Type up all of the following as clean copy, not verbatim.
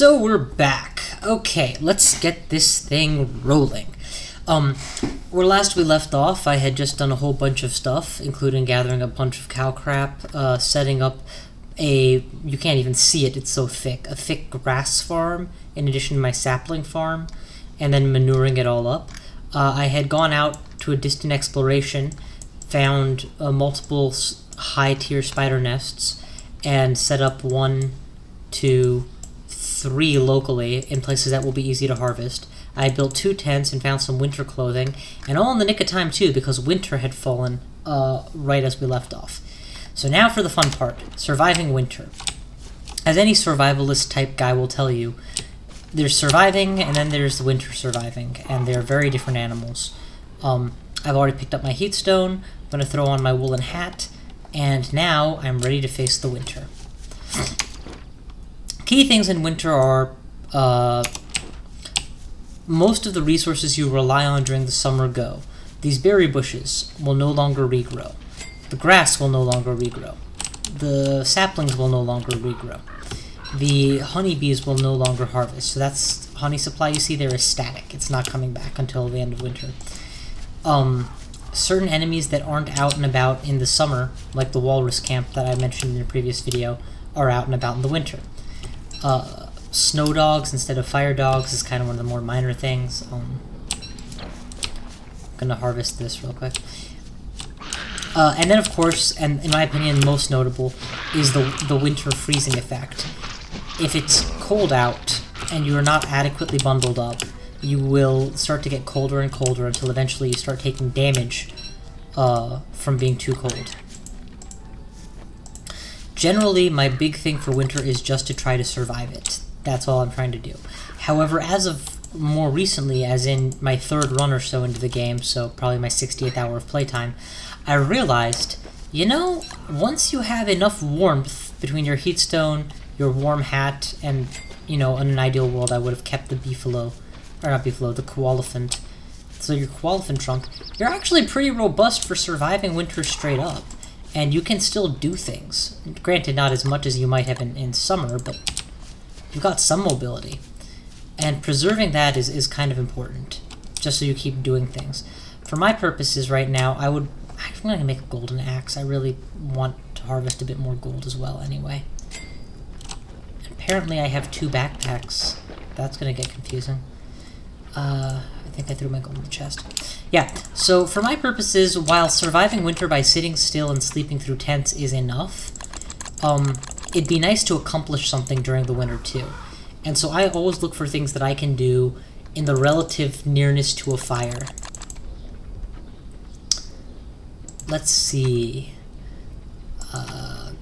So we're back. Okay, let's get this thing rolling. Where last we left off, I had just done a whole bunch of stuff, including gathering a bunch of cow crap, setting up you can't even see it, it's so thick, a thick grass farm, in addition to my sapling farm, and then manuring it all up. I had gone out to a distant exploration, found multiple high-tier spider nests, and set up 1, 2, 3 locally in places that will be easy to harvest. I built 2 tents and found some winter clothing, and all in the nick of time too, because winter had fallen right as we left off. So now for the fun part, surviving winter. As any survivalist type guy will tell you, there's surviving and then there's the winter surviving, and they're very different animals. I've already picked up my heat stone, I'm going to throw on my woolen hat, and now I'm ready to face the winter. Key things in winter are most of the resources you rely on during the summer go. These berry bushes will no longer regrow. The grass will no longer regrow. The saplings will no longer regrow. The honeybees will no longer harvest. So that's honey supply you see there is static. It's not coming back until the end of winter. Certain enemies that aren't out and about in the summer, like the walrus camp that I mentioned in a previous video, are out and about in the winter. Snow dogs instead of fire dogs is kind of one of the more minor things. I'm gonna harvest this real quick. And then, of course, and in my opinion most notable, is the winter freezing effect. If it's cold out and you are not adequately bundled up, you will start to get colder and colder until eventually you start taking damage from being too cold. Generally, my big thing for winter is just to try to survive it. That's all I'm trying to do. However, as of more recently, as in my 3rd run or so into the game, so probably my 60th hour of playtime, I realized, you know, once you have enough warmth between your heat stone, your warm hat, and, you know, in an ideal world I would have kept the beefalo, or not beefalo, the koalefant. So your koalefant trunk, you're actually pretty robust for surviving winter straight up. And you can still do things. Granted, not as much as you might have in summer, but you've got some mobility. And preserving that is kind of important, just so you keep doing things. For my purposes right now, I'm going to make a golden axe. I really want to harvest a bit more gold as well anyway. Apparently I have 2 backpacks. That's going to get confusing. I think I threw my gold in the chest. Yeah, so for my purposes, while surviving winter by sitting still and sleeping through tents is enough, it'd be nice to accomplish something during the winter too. And so I always look for things that I can do in the relative nearness to a fire. Let's see.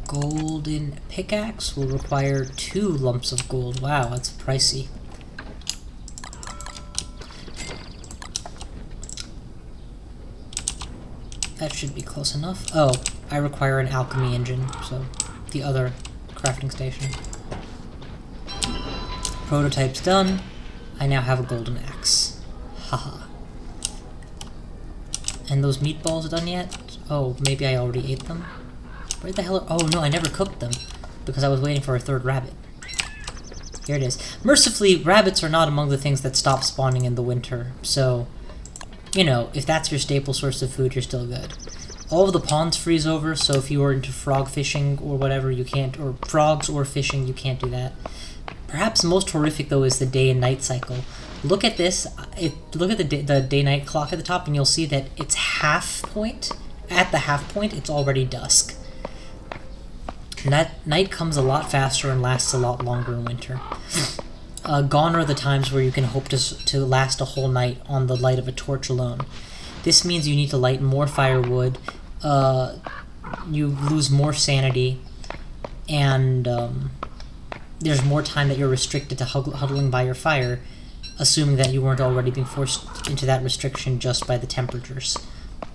Golden pickaxe will require 2 lumps of gold. Wow, that's pricey. That should be close enough. Oh, I require an alchemy engine, so the other crafting station. Prototype's done. I now have a golden axe. Haha. And those meatballs done yet? Oh, maybe I already ate them? Where the hell oh no, I never cooked them, because I was waiting for a 3rd rabbit. Here it is. Mercifully, rabbits are not among the things that stop spawning in the winter, so you know, if that's your staple source of food, you're still good. All of the ponds freeze over, so if you are into frog fishing or whatever, you can't, or frogs or fishing, you can't do that. Perhaps most horrific, though, is the day and night cycle. Look at this. Look at the day-night clock at the top, and you'll see that it's half point. At the half point, it's already dusk. And that night comes a lot faster and lasts a lot longer in winter. Gone are the times where you can hope to last a whole night on the light of a torch alone. This means you need to light more firewood, you lose more sanity, and there's more time that you're restricted to huddling by your fire, assuming that you weren't already being forced into that restriction just by the temperatures.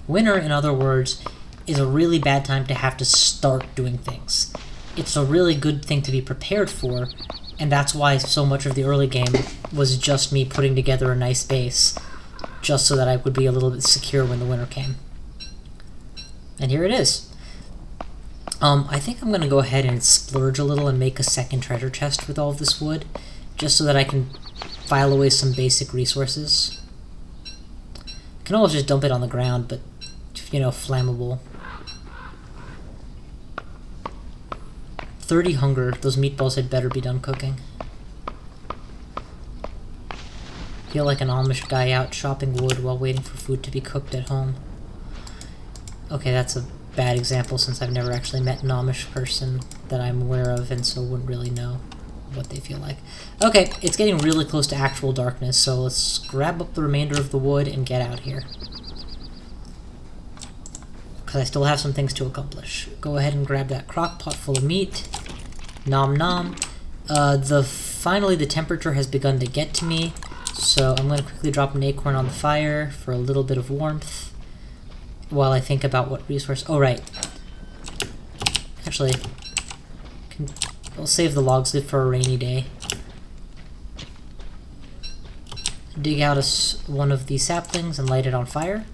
Winter, in other words, is a really bad time to have to start doing things. It's a really good thing to be prepared for, and that's why so much of the early game was just me putting together a nice base, just so that I would be a little bit secure when the winter came. And here it is. I think I'm going to go ahead and splurge a little and make a second treasure chest with all of this wood, just so that I can file away some basic resources. I can always just dump it on the ground, but, you know, flammable. 30 hunger. Those meatballs had better be done cooking. Feel like an Amish guy out chopping wood while waiting for food to be cooked at home. Okay, that's a bad example since I've never actually met an Amish person that I'm aware of, and so wouldn't really know what they feel like. Okay, it's getting really close to actual darkness, so let's grab up the remainder of the wood and get out here. Because I still have some things to accomplish. Go ahead and grab that crock pot full of meat. Nom nom. Finally the temperature has begun to get to me, so I'm going to quickly drop an acorn on the fire for a little bit of warmth while I think about what resource... Oh, right. Actually, I'll save the logs for a rainy day. Dig out one of these saplings and light it on fire.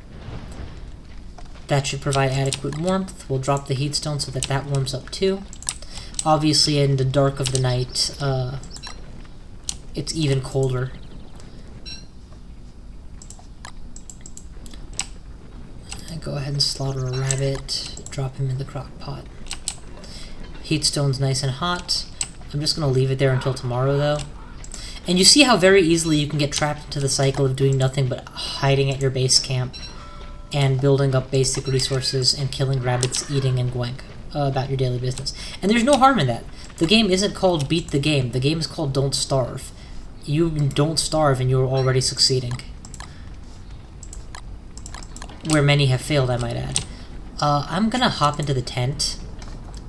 That should provide adequate warmth. We'll drop the heat stone so that that warms up too. Obviously, in the dark of the night, it's even colder. Go ahead and slaughter a rabbit, drop him in the crock pot. Heat stone's nice and hot. I'm just going to leave it there until tomorrow, though. And you see how very easily you can get trapped into the cycle of doing nothing but hiding at your base camp and building up basic resources and killing rabbits, eating, and going about your daily business. And there's no harm in that. The game isn't called Beat the Game. The game is called Don't Starve. You don't starve and you're already succeeding. Where many have failed, I might add. I'm gonna hop into the tent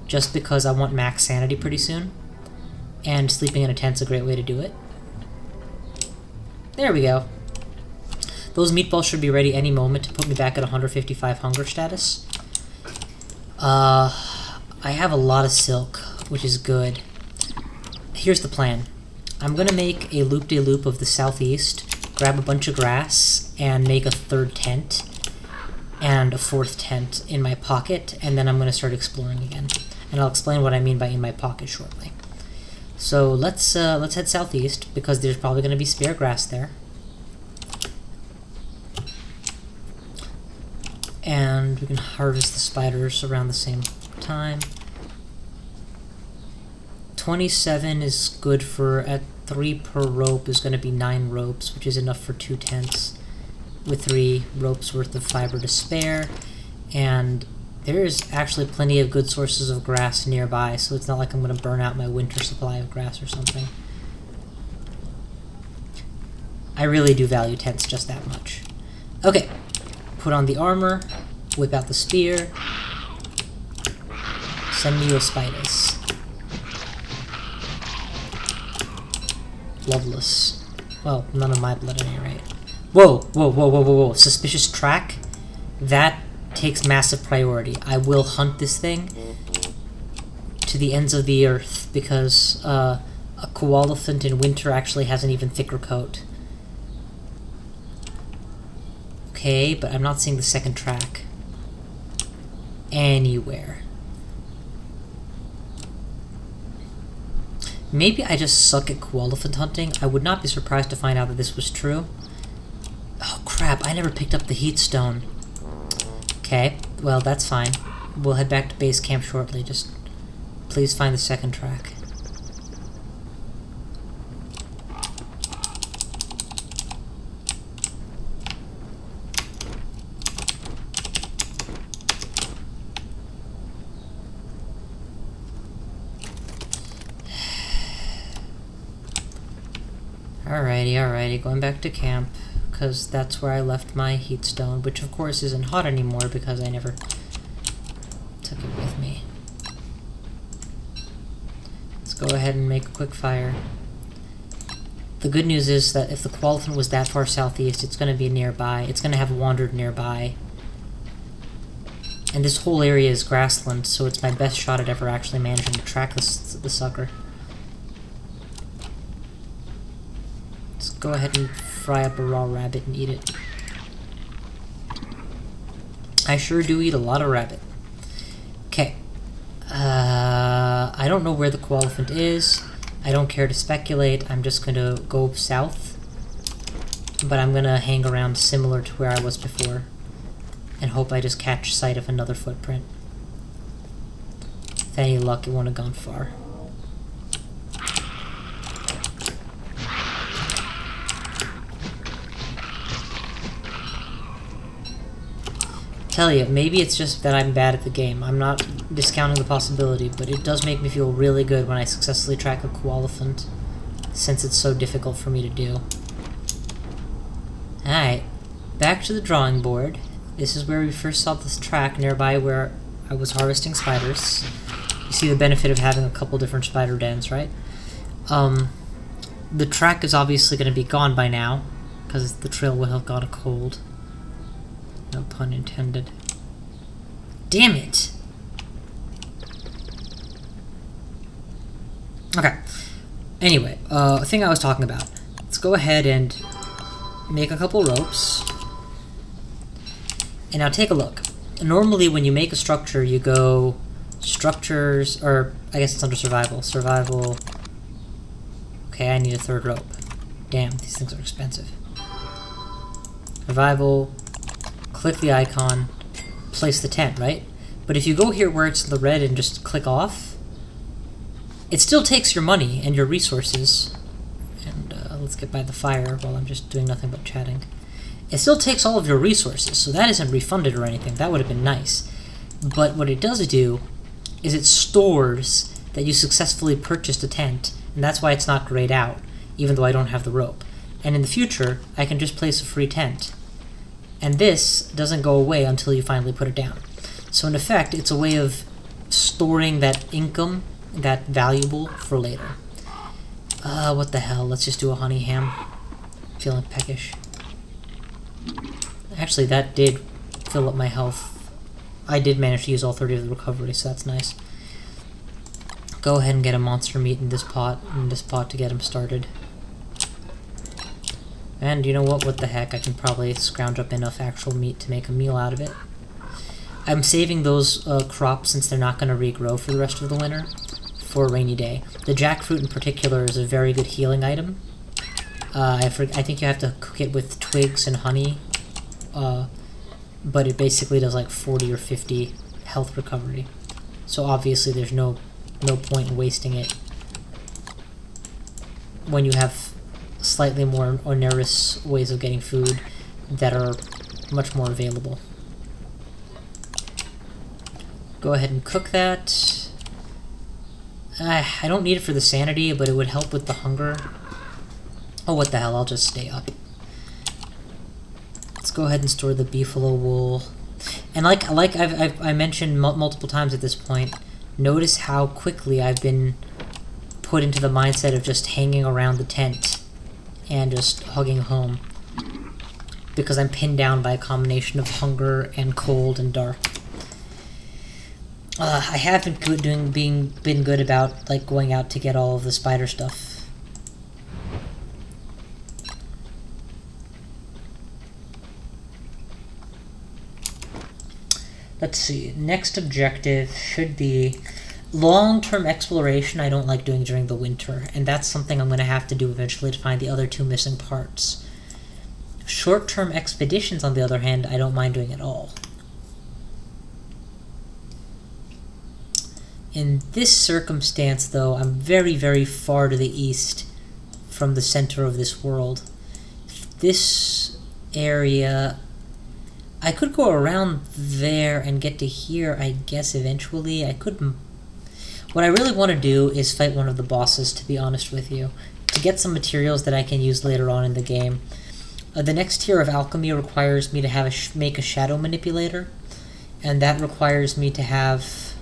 just because I want max sanity pretty soon. And sleeping in a tent's a great way to do it. There we go. Those meatballs should be ready any moment to put me back at 155 hunger status. I have a lot of silk, which is good. Here's the plan. I'm gonna make a loop-de-loop of the southeast, grab a bunch of grass, and make a third tent. And a fourth tent in my pocket, and then I'm going to start exploring again. And I'll explain what I mean by in my pocket shortly. So let's head southeast, because there's probably going to be spare grass there. And we can harvest the spiders around the same time. 27 is good for, at 3 per rope is going to be 9 ropes, which is enough for 2 tents. With 3 ropes worth of fiber to spare, and there's actually plenty of good sources of grass nearby, so it's not like I'm going to burn out my winter supply of grass or something. I really do value tents just that much. Okay, put on the armor, whip out the spear, send me your spiders. Loveless. Well, none of my blood at any rate. Whoa, whoa, whoa, whoa, whoa, whoa. Suspicious track? That takes massive priority. I will hunt this thing to the ends of the earth because a koalaphant in winter actually has an even thicker coat. Okay, but I'm not seeing the second track anywhere. Maybe I just suck at koalaphant hunting. I would not be surprised to find out that this was true. Oh crap, I never picked up the heat stone. Okay, well that's fine. We'll head back to base camp shortly. Just please find the second track. Alrighty, going back to camp, because that's where I left my heat stone, which of course isn't hot anymore because I never took it with me. Let's go ahead and make a quick fire. The good news is that if the koalaphant was that far southeast, it's going to be nearby. It's going to have wandered nearby. And this whole area is grassland, so it's my best shot at ever actually managing to track the sucker. Go ahead and fry up a raw rabbit and eat it. I sure do eat a lot of rabbit. Okay. I don't know where the koalaphant is. I don't care to speculate. I'm just going to go south. But I'm going to hang around similar to where I was before. And hope I just catch sight of another footprint. With any luck, it won't have gone far. Tell you, maybe it's just that I'm bad at the game. I'm not discounting the possibility, but it does make me feel really good when I successfully track a koalaphant, since it's so difficult for me to do. Alright, back to the drawing board. This is where we first saw this track nearby where I was harvesting spiders. You see the benefit of having a couple different spider dens, right? The track is obviously going to be gone by now, because the trail will have got cold. No pun intended. Damn it! Okay. Anyway, thing I was talking about. Let's go ahead and make a couple ropes. And now take a look. Normally when you make a structure, you go structures, or I guess it's under survival. Survival. Okay, I need a third rope. Damn, these things are expensive. Survival. Click the icon, place the tent, right? But if you go here where it's the red and just click off, it still takes your money and your resources. And let's get by the fire while I'm just doing nothing but chatting. It still takes all of your resources, so that isn't refunded or anything. That would have been nice. But what it does do is it stores that you successfully purchased a tent, and that's why it's not grayed out, even though I don't have the rope. And in the future, I can just place a free tent. And this doesn't go away until you finally put it down. So in effect, it's a way of storing that income, that valuable, for later. What the hell? Let's just do a honey ham. Feeling peckish. Actually, that did fill up my health. I did manage to use all 30 of the recovery, so that's nice. Go ahead and get a monster meat in this pot to get him started. And you know what? What the heck? I can probably scrounge up enough actual meat to make a meal out of it. I'm saving those crops, since they're not going to regrow for the rest of the winter, for a rainy day. The jackfruit in particular is a very good healing item. I think you have to cook it with twigs and honey, but it basically does like 40 or 50 health recovery. So obviously there's no point in wasting it when you have slightly more onerous ways of getting food that are much more available. Go ahead and cook that. I don't need it for the sanity, but it would help with the hunger. Oh, what the hell, I'll just stay up. Let's go ahead and store the beefalo wool. And like I mentioned multiple times at this point, notice how quickly I've been put into the mindset of just hanging around the tent and just hugging home, because I'm pinned down by a combination of hunger and cold and dark. I haven't been good about like going out to get all of the spider stuff. Let's see. Next objective should be long-term exploration. I don't like doing during the winter, and that's something I'm going to have to do eventually to find the other two missing parts. Short-term expeditions, on the other hand, I don't mind doing at all. In this circumstance, though, I'm very, very far to the east from the center of this world. This area, I could go around there and get to here, I guess, eventually. I could... What I really want to do is fight one of the bosses, to be honest with you, to get some materials that I can use later on in the game. The next tier of alchemy requires me to make a shadow manipulator, and that requires me to have,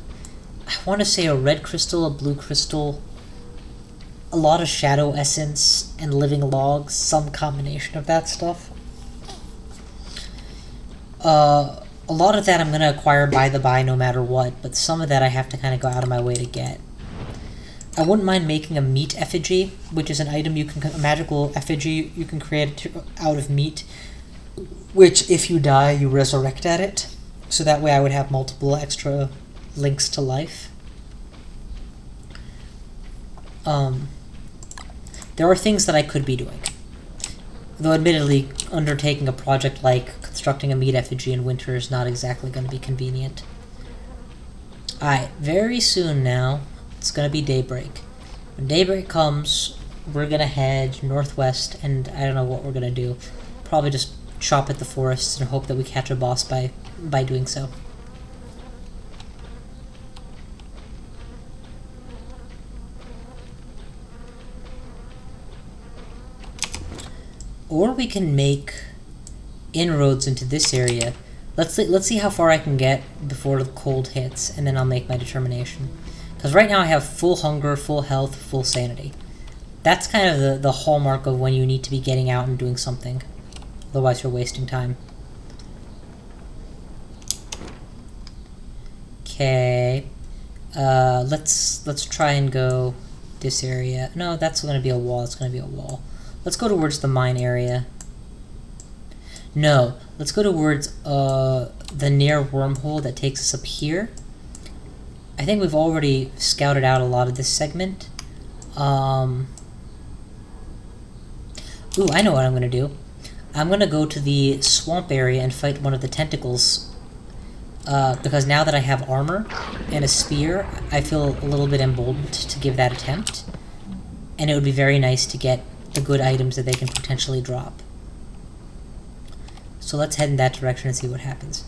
I want to say, a red crystal, a blue crystal, a lot of shadow essence, and living logs, some combination of that stuff. A lot of that I'm going to acquire by the by no matter what, but some of that I have to kind of go out of my way to get. I wouldn't mind making a meat effigy, which is an item a magical effigy you can create out of meat, which if you die, you resurrect at it. So that way I would have multiple extra links to life. There are things that I could be doing. Though admittedly, undertaking a project like constructing a meat effigy in winter is not exactly going to be convenient. Alright, very soon now, it's going to be daybreak. When daybreak comes, we're going to head northwest, and I don't know what we're going to do. Probably just chop at the forests and hope that we catch a boss by doing so. Or we can make inroads into this area. Let's see how far I can get before the cold hits, and then I'll make my determination. Because right now I have full hunger, full health, full sanity. That's kind of the hallmark of when you need to be getting out and doing something. Otherwise you're wasting time. Okay. Let's try and go this area. No, that's going to be a wall. It's going to be a wall. Let's go towards the mine area. No, let's go towards the near wormhole that takes us up here. I think we've already scouted out a lot of this segment. Ooh, I know what I'm going to do. I'm going to go to the swamp area and fight one of the tentacles. Because now that I have armor and a spear, I feel a little bit emboldened to give that attempt. And it would be very nice to get the good items that they can potentially drop. So let's head in that direction and see what happens.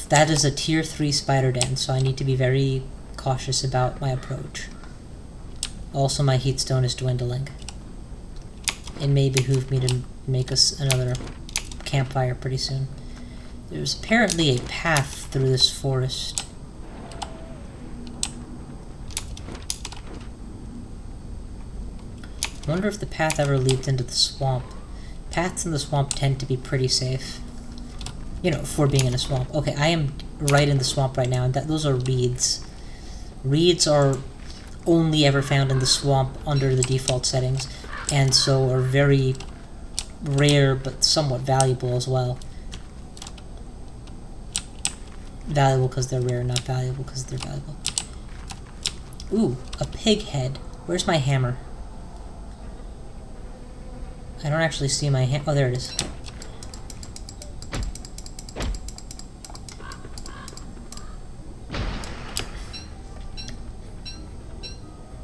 That is a tier 3 spider den, so I need to be very cautious about my approach. Also, my heatstone is dwindling. It may behoove me to make us another campfire pretty soon. There's apparently a path through this forest. I wonder if the path ever leads into the swamp. Paths in the swamp tend to be pretty safe. You know, for being in a swamp. Okay, I am right in the swamp right now, and those are reeds. Reeds are only ever found in the swamp under the default settings, and so are very rare but somewhat valuable as well. Valuable because they're rare, not valuable because they're valuable. Ooh, a pig head. Where's my hammer? I don't actually see my hammer. Oh, there it is.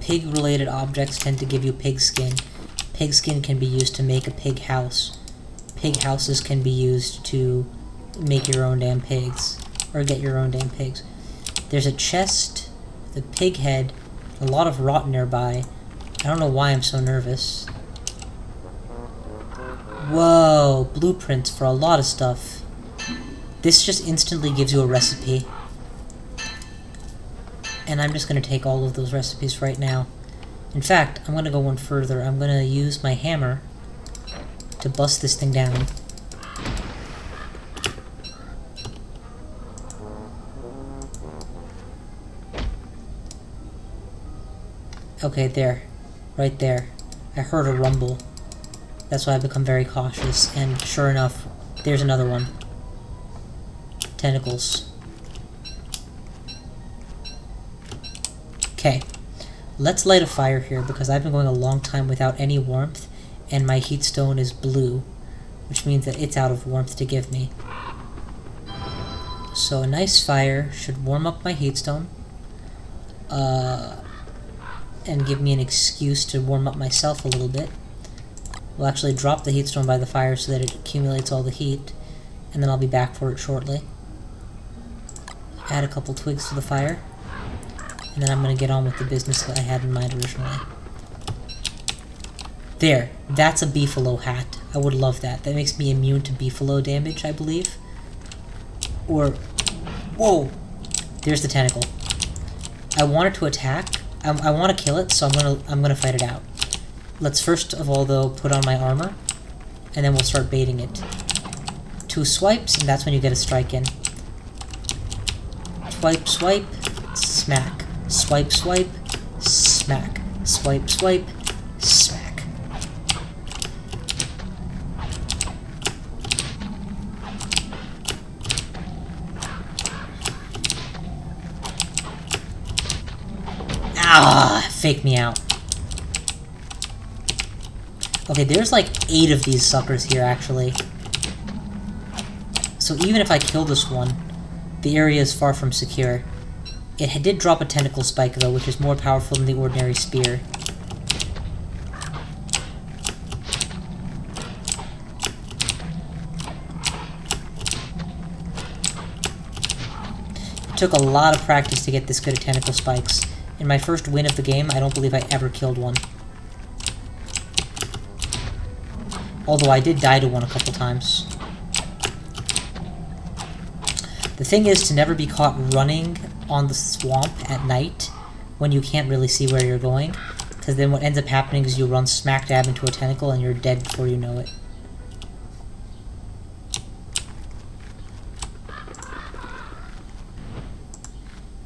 Pig-related objects tend to give you pig skin. Pig skin can be used to make a pig house. Pig houses can be used to make your own damn pigs. Or get your own damn pigs. There's a chest, the pig head, a lot of rot nearby. I don't know why I'm so nervous. Whoa, blueprints for a lot of stuff. This just instantly gives you a recipe. And I'm just going to take all of those recipes right now. In fact, I'm going to go one further. I'm going to use my hammer to bust this thing down. Okay, there. Right there. I heard a rumble. That's why I've become very cautious, and sure enough, there's another one. Tentacles. Okay, let's light a fire here, because I've been going a long time without any warmth, and my heatstone is blue, which means that it's out of warmth to give me. So a nice fire should warm up my heatstone, and give me an excuse to warm up myself a little bit. We'll actually drop the heatstone by the fire so that it accumulates all the heat, and then I'll be back for it shortly. Add a couple twigs to the fire, and then I'm going to get on with the business that I had in mind originally. There, that's a beefalo hat. I would love that. That makes me immune to beefalo damage, I believe. Or, whoa! There's the tentacle. I want it to attack. I want to kill it, so I'm gonna fight it out. Let's first of all, though, put on my armor, and then we'll start baiting it. 2 swipes, and that's when you get a strike in. Swipe, swipe, smack. Swipe, swipe, smack. Swipe, swipe, smack. Ah, fake me out. Okay, there's like 8 of these suckers here, actually. So even if I kill this one, the area is far from secure. It did drop a tentacle spike, though, which is more powerful than the ordinary spear. It took a lot of practice to get this good at tentacle spikes. In my first win of the game, I don't believe I ever killed one. Although I did die to one a couple times. The thing is to never be caught running on the swamp at night when you can't really see where you're going, because then what ends up happening is you run smack dab into a tentacle and you're dead before you know it.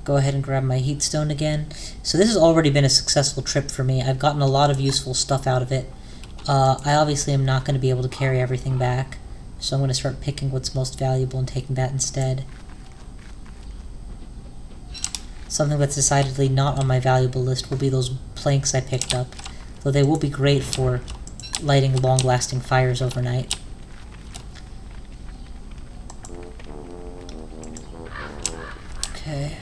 Go ahead and grab my heat stone again. So this has already been a successful trip for me. I've gotten a lot of useful stuff out of it. I obviously am not going to be able to carry everything back, so I'm going to start picking what's most valuable and taking that instead. Something that's decidedly not on my valuable list will be those planks I picked up, though they will be great for lighting long-lasting fires overnight. Okay,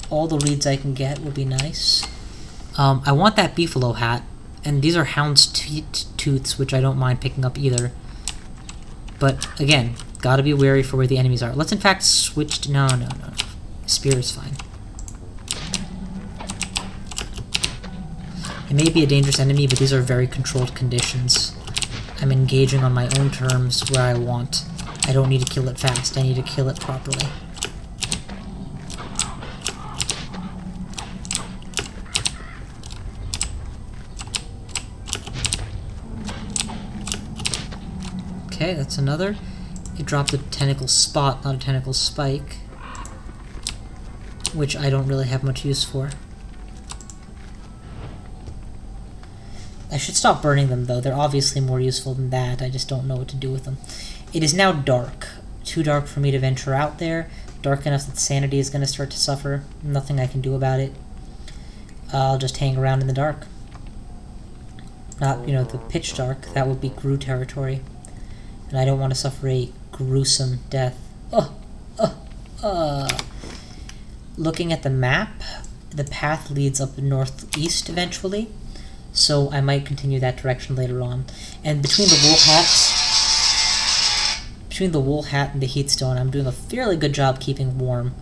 all the reeds I can get will be nice. I want that beefalo hat, and these are hound's tooths, which I don't mind picking up either. But, again, gotta be wary for where the enemies are. Let's in fact switch to... No. Spear is fine. It may be a dangerous enemy, but these are very controlled conditions. I'm engaging on my own terms where I want. I don't need to kill it fast, I need to kill it properly. Okay, that's another. It dropped a tentacle spot, not a tentacle spike, which I don't really have much use for. I should stop burning them, though. They're obviously more useful than that. I just don't know what to do with them. It is now dark. Too dark for me to venture out there. Dark enough that sanity is going to start to suffer. Nothing I can do about it. I'll just hang around in the dark. Not, the pitch dark. That would be Gru territory. And I don't want to suffer a gruesome death. Looking at the map, the path leads up northeast eventually. So I might continue that direction later on. And between the wool hat and the heat stone, I'm doing a fairly good job keeping warm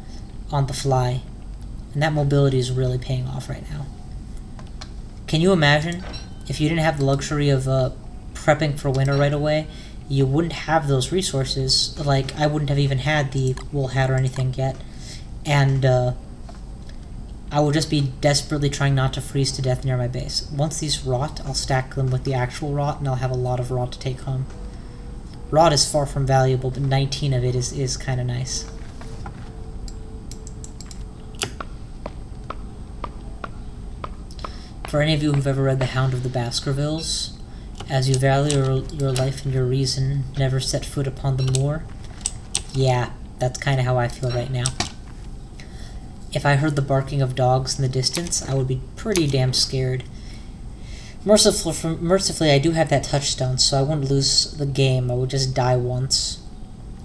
on the fly. And that mobility is really paying off right now. Can you imagine if you didn't have the luxury of prepping for winter right away? You wouldn't have those resources. Like, I wouldn't have even had the wool hat or anything yet. And I will just be desperately trying not to freeze to death near my base. Once these rot, I'll stack them with the actual rot, and I'll have a lot of rot to take home. Rot is far from valuable, but 19 of it is kind of nice. For any of you who've ever read The Hound of the Baskervilles, as you value your life and your reason, never set foot upon the moor. Yeah, that's kind of how I feel right now. If I heard the barking of dogs in the distance, I would be pretty damn scared. Mercifully, I do have that touchstone, so I wouldn't lose the game. I would just die once.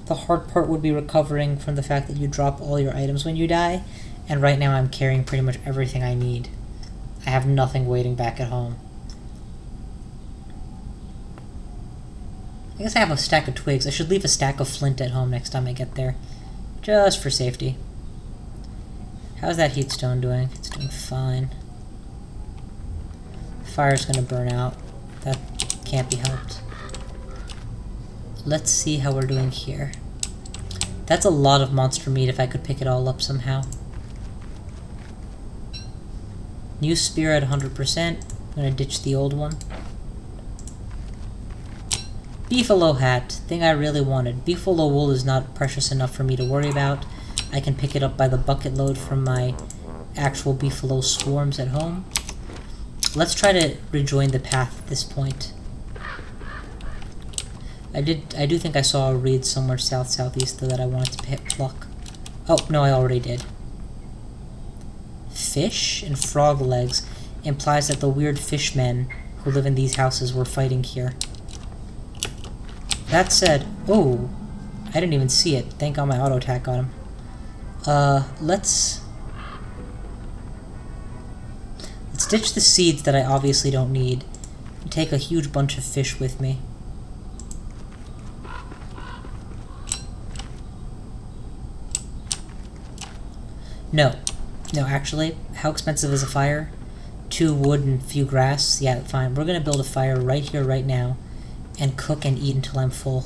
The hard part would be recovering from the fact that you drop all your items when you die, and right now I'm carrying pretty much everything I need. I have nothing waiting back at home. I guess I have a stack of twigs. I should leave a stack of flint at home next time I get there, just for safety. How's that heat stone doing? It's doing fine. Fire's gonna burn out. That can't be helped. Let's see how we're doing here. That's a lot of monster meat if I could pick it all up somehow. New spear at 100%. I'm gonna ditch the old one. Beefalo hat. Thing I really wanted. Beefalo wool is not precious enough for me to worry about. I can pick it up by the bucket load from my actual beefalo swarms at home. Let's try to rejoin the path at this point. I do think I saw a reed somewhere southeast though that I wanted to pluck. Oh, no, I already did. Fish and frog legs implies that the weird fishmen who live in these houses were fighting here. That said, oh, I didn't even see it. Thank God my auto attack got him. Let's ditch the seeds that I obviously don't need. And take a huge bunch of fish with me. No, actually, how expensive is a fire? 2 wood and a few grass? Yeah, fine. We're gonna build a fire right here, right now, and cook and eat until I'm full.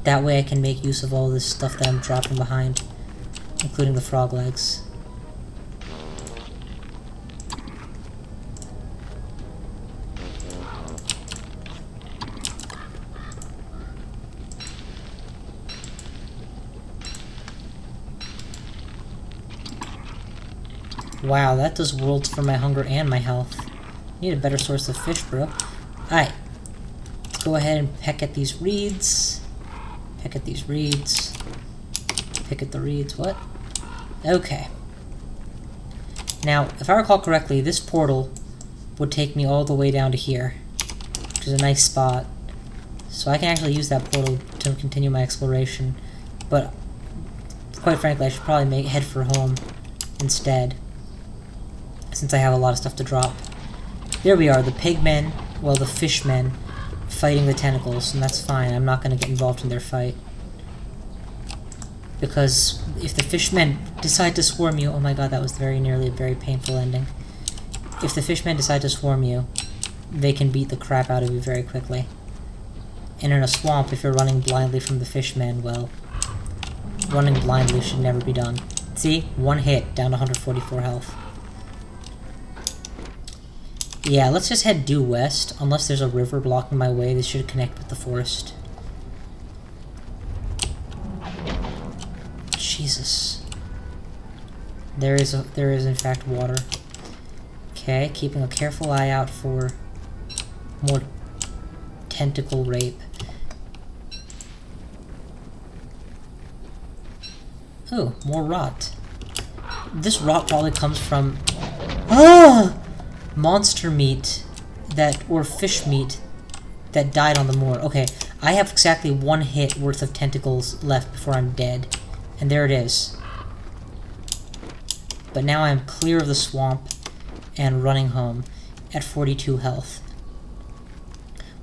That way I can make use of all this stuff that I'm dropping behind, including the frog legs. Wow, that does worlds for my hunger and my health. Need a better source of fish, bro. Alright. Let's go ahead and peck at these reeds. Peck at these reeds. Pick at the reeds. What? Okay. Now, if I recall correctly, this portal would take me all the way down to here, which is a nice spot. So I can actually use that portal to continue my exploration. But, quite frankly, I should probably head for home instead, since I have a lot of stuff to drop. There we are, the pigmen, well, the fishmen, fighting the tentacles, and that's fine. I'm not going to get involved in their fight. Because if the fishmen decide to swarm you... Oh my god, that was very nearly a very painful ending. If the fishmen decide to swarm you, they can beat the crap out of you very quickly. And in a swamp, if you're running blindly from the fishmen, well, running blindly should never be done. See? 1 hit, down to 144 health. Yeah, let's just head due west. Unless there's a river blocking my way, this should connect with the forest. Jesus. There is in fact water. Okay, keeping a careful eye out for more tentacle rape. Oh, more rot. This rot probably comes from monster meat or fish meat that died on the moor. Okay, I have exactly 1 hit worth of tentacles left before I'm dead. And there it is. But now I'm clear of the swamp and running home at 42 health.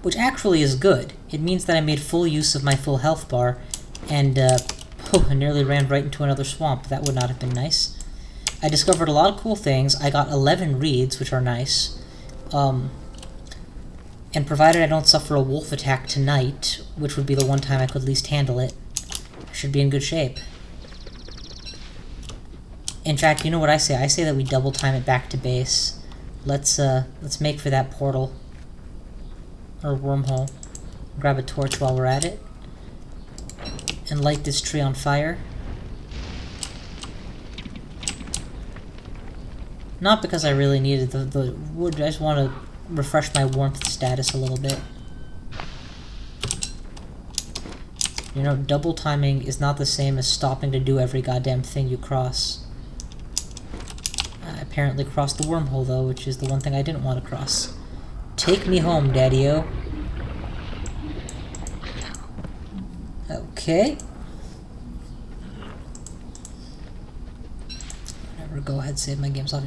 Which actually is good. It means that I made full use of my full health bar and I nearly ran right into another swamp. That would not have been nice. I discovered a lot of cool things. I got 11 reeds, which are nice. And provided I don't suffer a wolf attack tonight, which would be the one time I could at least handle it, I should be in good shape. In fact, you know what I say? I say that we double time it back to base. Let's make for that portal. Or wormhole. Grab a torch while we're at it. And light this tree on fire. Not because I really needed the wood, I just want to refresh my warmth status a little bit. You know, double timing is not the same as stopping to do every goddamn thing you cross. I apparently crossed the wormhole though, which is the one thing I didn't want to cross. Take me home, Daddy-o. Okay. Go ahead, save my games off.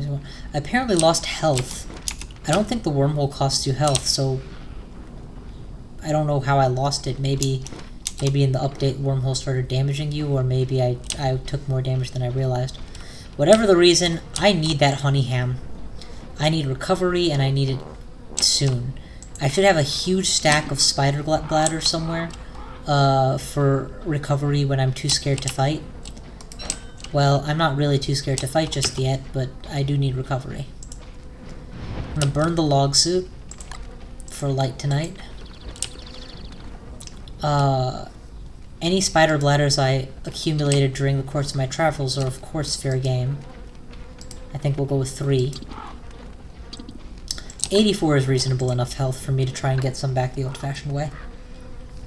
I apparently lost health. I don't think the wormhole costs you health, so I don't know how I lost it. Maybe in the update wormhole started damaging you, or maybe I took more damage than I realized. Whatever the reason, I need that honey ham. I need recovery, and I need it soon. I should have a huge stack of spider bladder somewhere for recovery when I'm too scared to fight. Well, I'm not really too scared to fight just yet, but I do need recovery. I'm gonna burn the log suit for light tonight. Any spider bladders I accumulated during the course of my travels are of course fair game. I think we'll go with 3. 84 is reasonable enough health for me to try and get some back the old-fashioned way.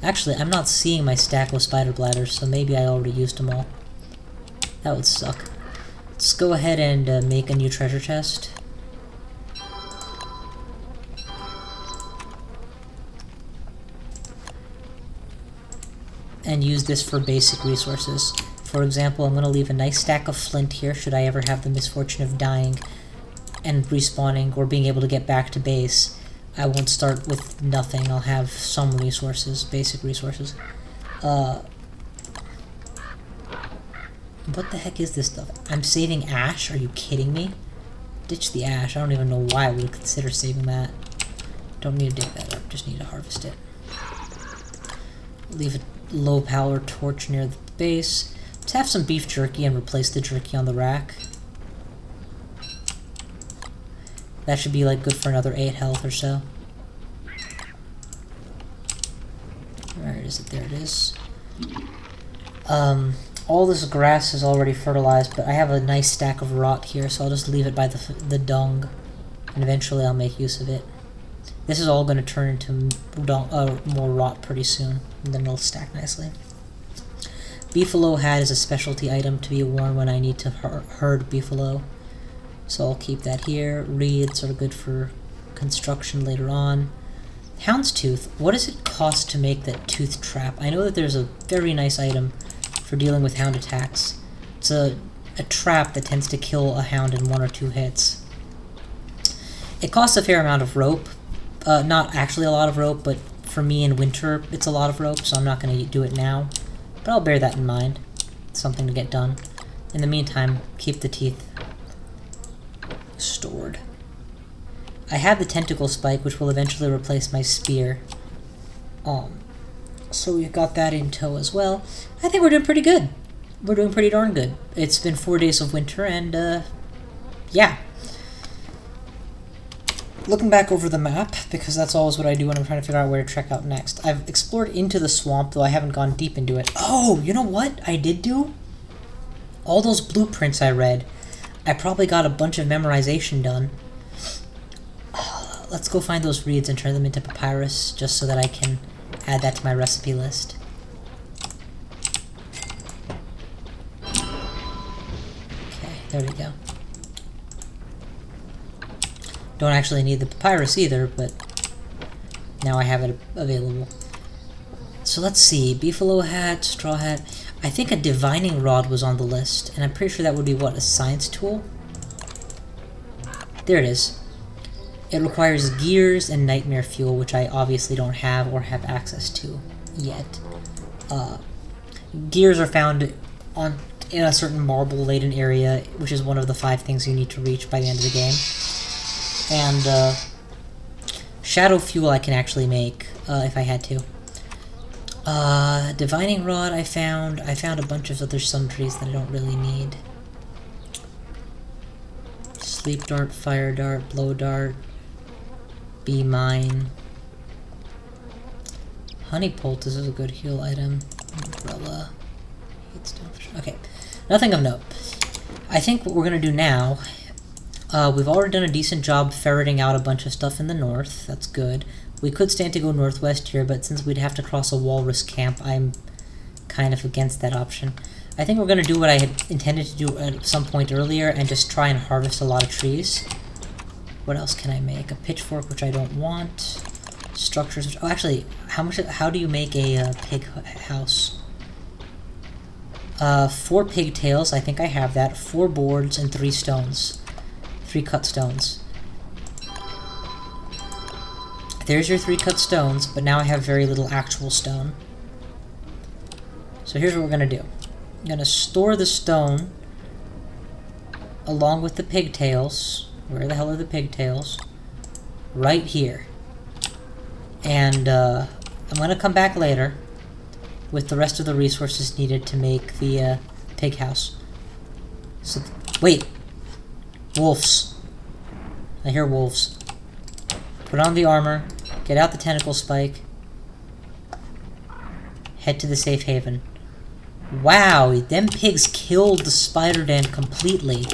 Actually, I'm not seeing my stack of spider bladders, so maybe I already used them all. That would suck. Let's go ahead and make a new treasure chest. and use this for basic resources. For example, I'm going to leave a nice stack of flint here should I ever have the misfortune of dying and respawning or being able to get back to base. I won't start with nothing. I'll have some resources, basic resources. What the heck is this stuff? I'm saving ash? Are you kidding me? Ditch the ash. I don't even know why I would consider saving that. Don't need to dig that up, just need to harvest it. Leave a low power torch near the base. Let's have some beef jerky and replace the jerky on the rack. That should be like good for another 8 health or so. Where is it? There it is. All this grass is already fertilized, but I have a nice stack of rot here, so I'll just leave it by the dung, and eventually I'll make use of it. This is all going to turn into more rot pretty soon, and then it'll stack nicely. Beefalo hat is a specialty item to be worn when I need to herd beefalo, so I'll keep that here. Reeds are good for construction later on. Houndstooth, what does it cost to make that tooth trap? I know that there's a very nice item for dealing with hound attacks. It's a trap that tends to kill a hound in 1 or 2 hits. It costs a fair amount of rope. Not actually a lot of rope, but for me in winter it's a lot of rope, so I'm not going to do it now. But I'll bear that in mind. It's something to get done. In the meantime, keep the teeth stored. I have the tentacle spike, which will eventually replace my spear. So we've got that in tow as well. I think we're doing pretty good. We're doing pretty darn good. It's been 4 days of winter, and yeah. Looking back over the map, because that's always what I do when I'm trying to figure out where to trek out next. I've explored into the swamp, though I haven't gone deep into it. Oh, you know what I did do? All those blueprints I read, I probably got a bunch of memorization done. Let's go find those reeds and turn them into papyrus, just so that I can add that to my recipe list. Okay, there we go. Don't actually need the papyrus either, but now I have it available. So let's see, beefalo hat, straw hat. I think a divining rod was on the list, and I'm pretty sure that would be, what, a science tool? There it is. It requires gears and nightmare fuel, which I obviously don't have or have access to yet. Gears are found in a certain marble-laden area, which is one of the 5 things you need to reach by the end of the game. And shadow fuel I can actually make if I had to. Divining rod I found a bunch of other sundries that I don't really need. Sleep dart, fire dart, blow dart, bee mine. Honey poultice is a good heal item. Umbrella. Okay, nothing of note. I think what we're gonna do now, we've already done a decent job ferreting out a bunch of stuff in the north. That's good. We could stand to go northwest here, but since we'd have to cross a walrus camp, I'm kind of against that option. I think we're going to do what I had intended to do at some point earlier and just try and harvest a lot of trees. What else can I make? A pitchfork, which I don't want. Structures, which, oh, actually, how do you make a pig house? 4 pigtails, I think I have that. 4 boards and 3 stones. 3 cut stones. There's your 3 cut stones, but now I have very little actual stone. So here's what we're going to do. I'm going to store the stone along with the pigtails. Where the hell are the pigtails? Right here. And I'm going to come back later with the rest of the resources needed to make the pig house. So, wait! Wolves. I hear wolves. Put on the armor, get out the tentacle spike, head to the safe haven. Wow, them pigs killed the spider den completely.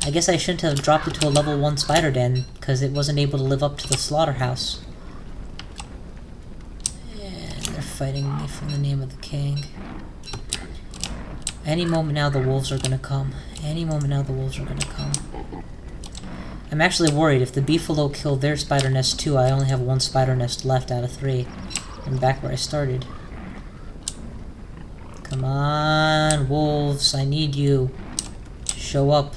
I guess I shouldn't have dropped it to a level 1 spider den, because it wasn't able to live up to the slaughterhouse. And they're fighting me for the name of the king. Any moment now the wolves are gonna come. Any moment now the wolves are gonna come. I'm actually worried if the beefalo kill their spider nest too, I only have 1 spider nest left out of 3. I'm back where I started. Come on, wolves, I need you to show up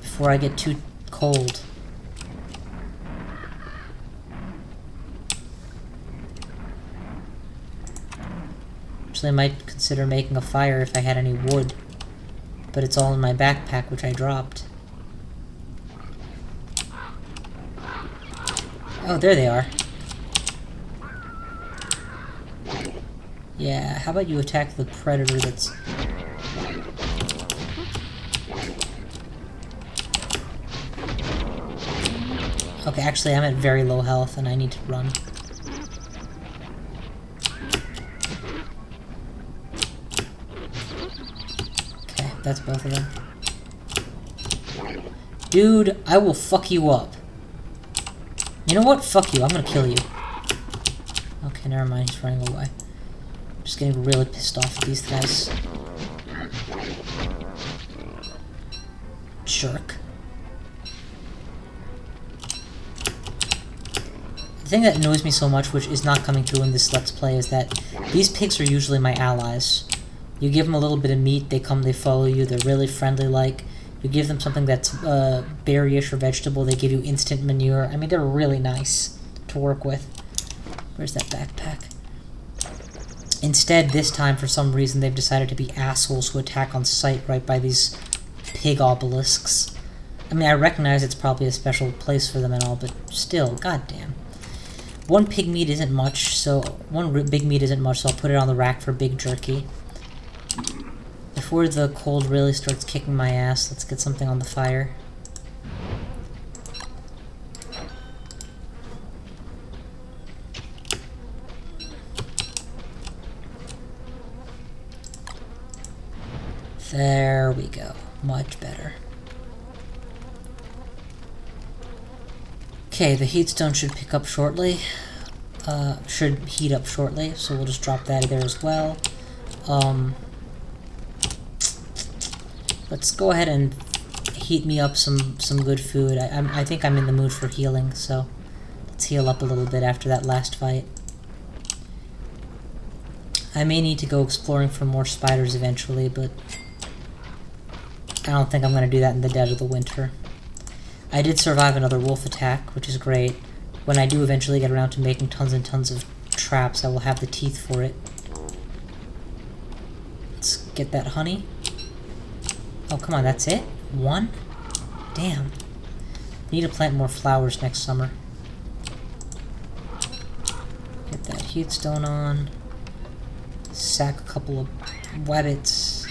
before I get too cold. Actually, I might consider making a fire if I had any wood, but it's all in my backpack, which I dropped. Oh, there they are. Yeah, how about you attack the predator that's... Okay, actually I'm at very low health and I need to run. Okay, that's both of them. Dude, I will fuck you up. You know what? Fuck you, I'm gonna kill you. Okay, never mind, he's running away. I'm just getting really pissed off at these guys. Jerk. The thing that annoys me so much, which is not coming through in this Let's Play, is that these pigs are usually my allies. You give them a little bit of meat, they come, they follow you, they're really friendly-like. You give them something that's berry-ish or vegetable, they give you instant manure. I mean, they're really nice to work with. Where's that backpack? Instead, this time, for some reason, they've decided to be assholes who attack on sight right by these pig obelisks. I mean, I recognize it's probably a special place for them and all, but still, goddamn. One big meat isn't much, so I'll put it on the rack for big jerky. Before the cold really starts kicking my ass, let's get something on the fire. There we go. Much better. Okay, the heatstone should pick up shortly. Should heat up shortly, so we'll just drop that there as well. Let's go ahead and heat me up some good food. I think I'm in the mood for healing, so let's heal up a little bit after that last fight. I may need to go exploring for more spiders eventually, but I don't think I'm going to do that in the dead of the winter. I did survive another wolf attack, which is great. When I do eventually get around to making tons and tons of traps, I will have the teeth for it. Let's get that honey. Oh, come on, that's it? One? Damn. Need to plant more flowers next summer. Get that heatstone on. Sack a couple of wabbits.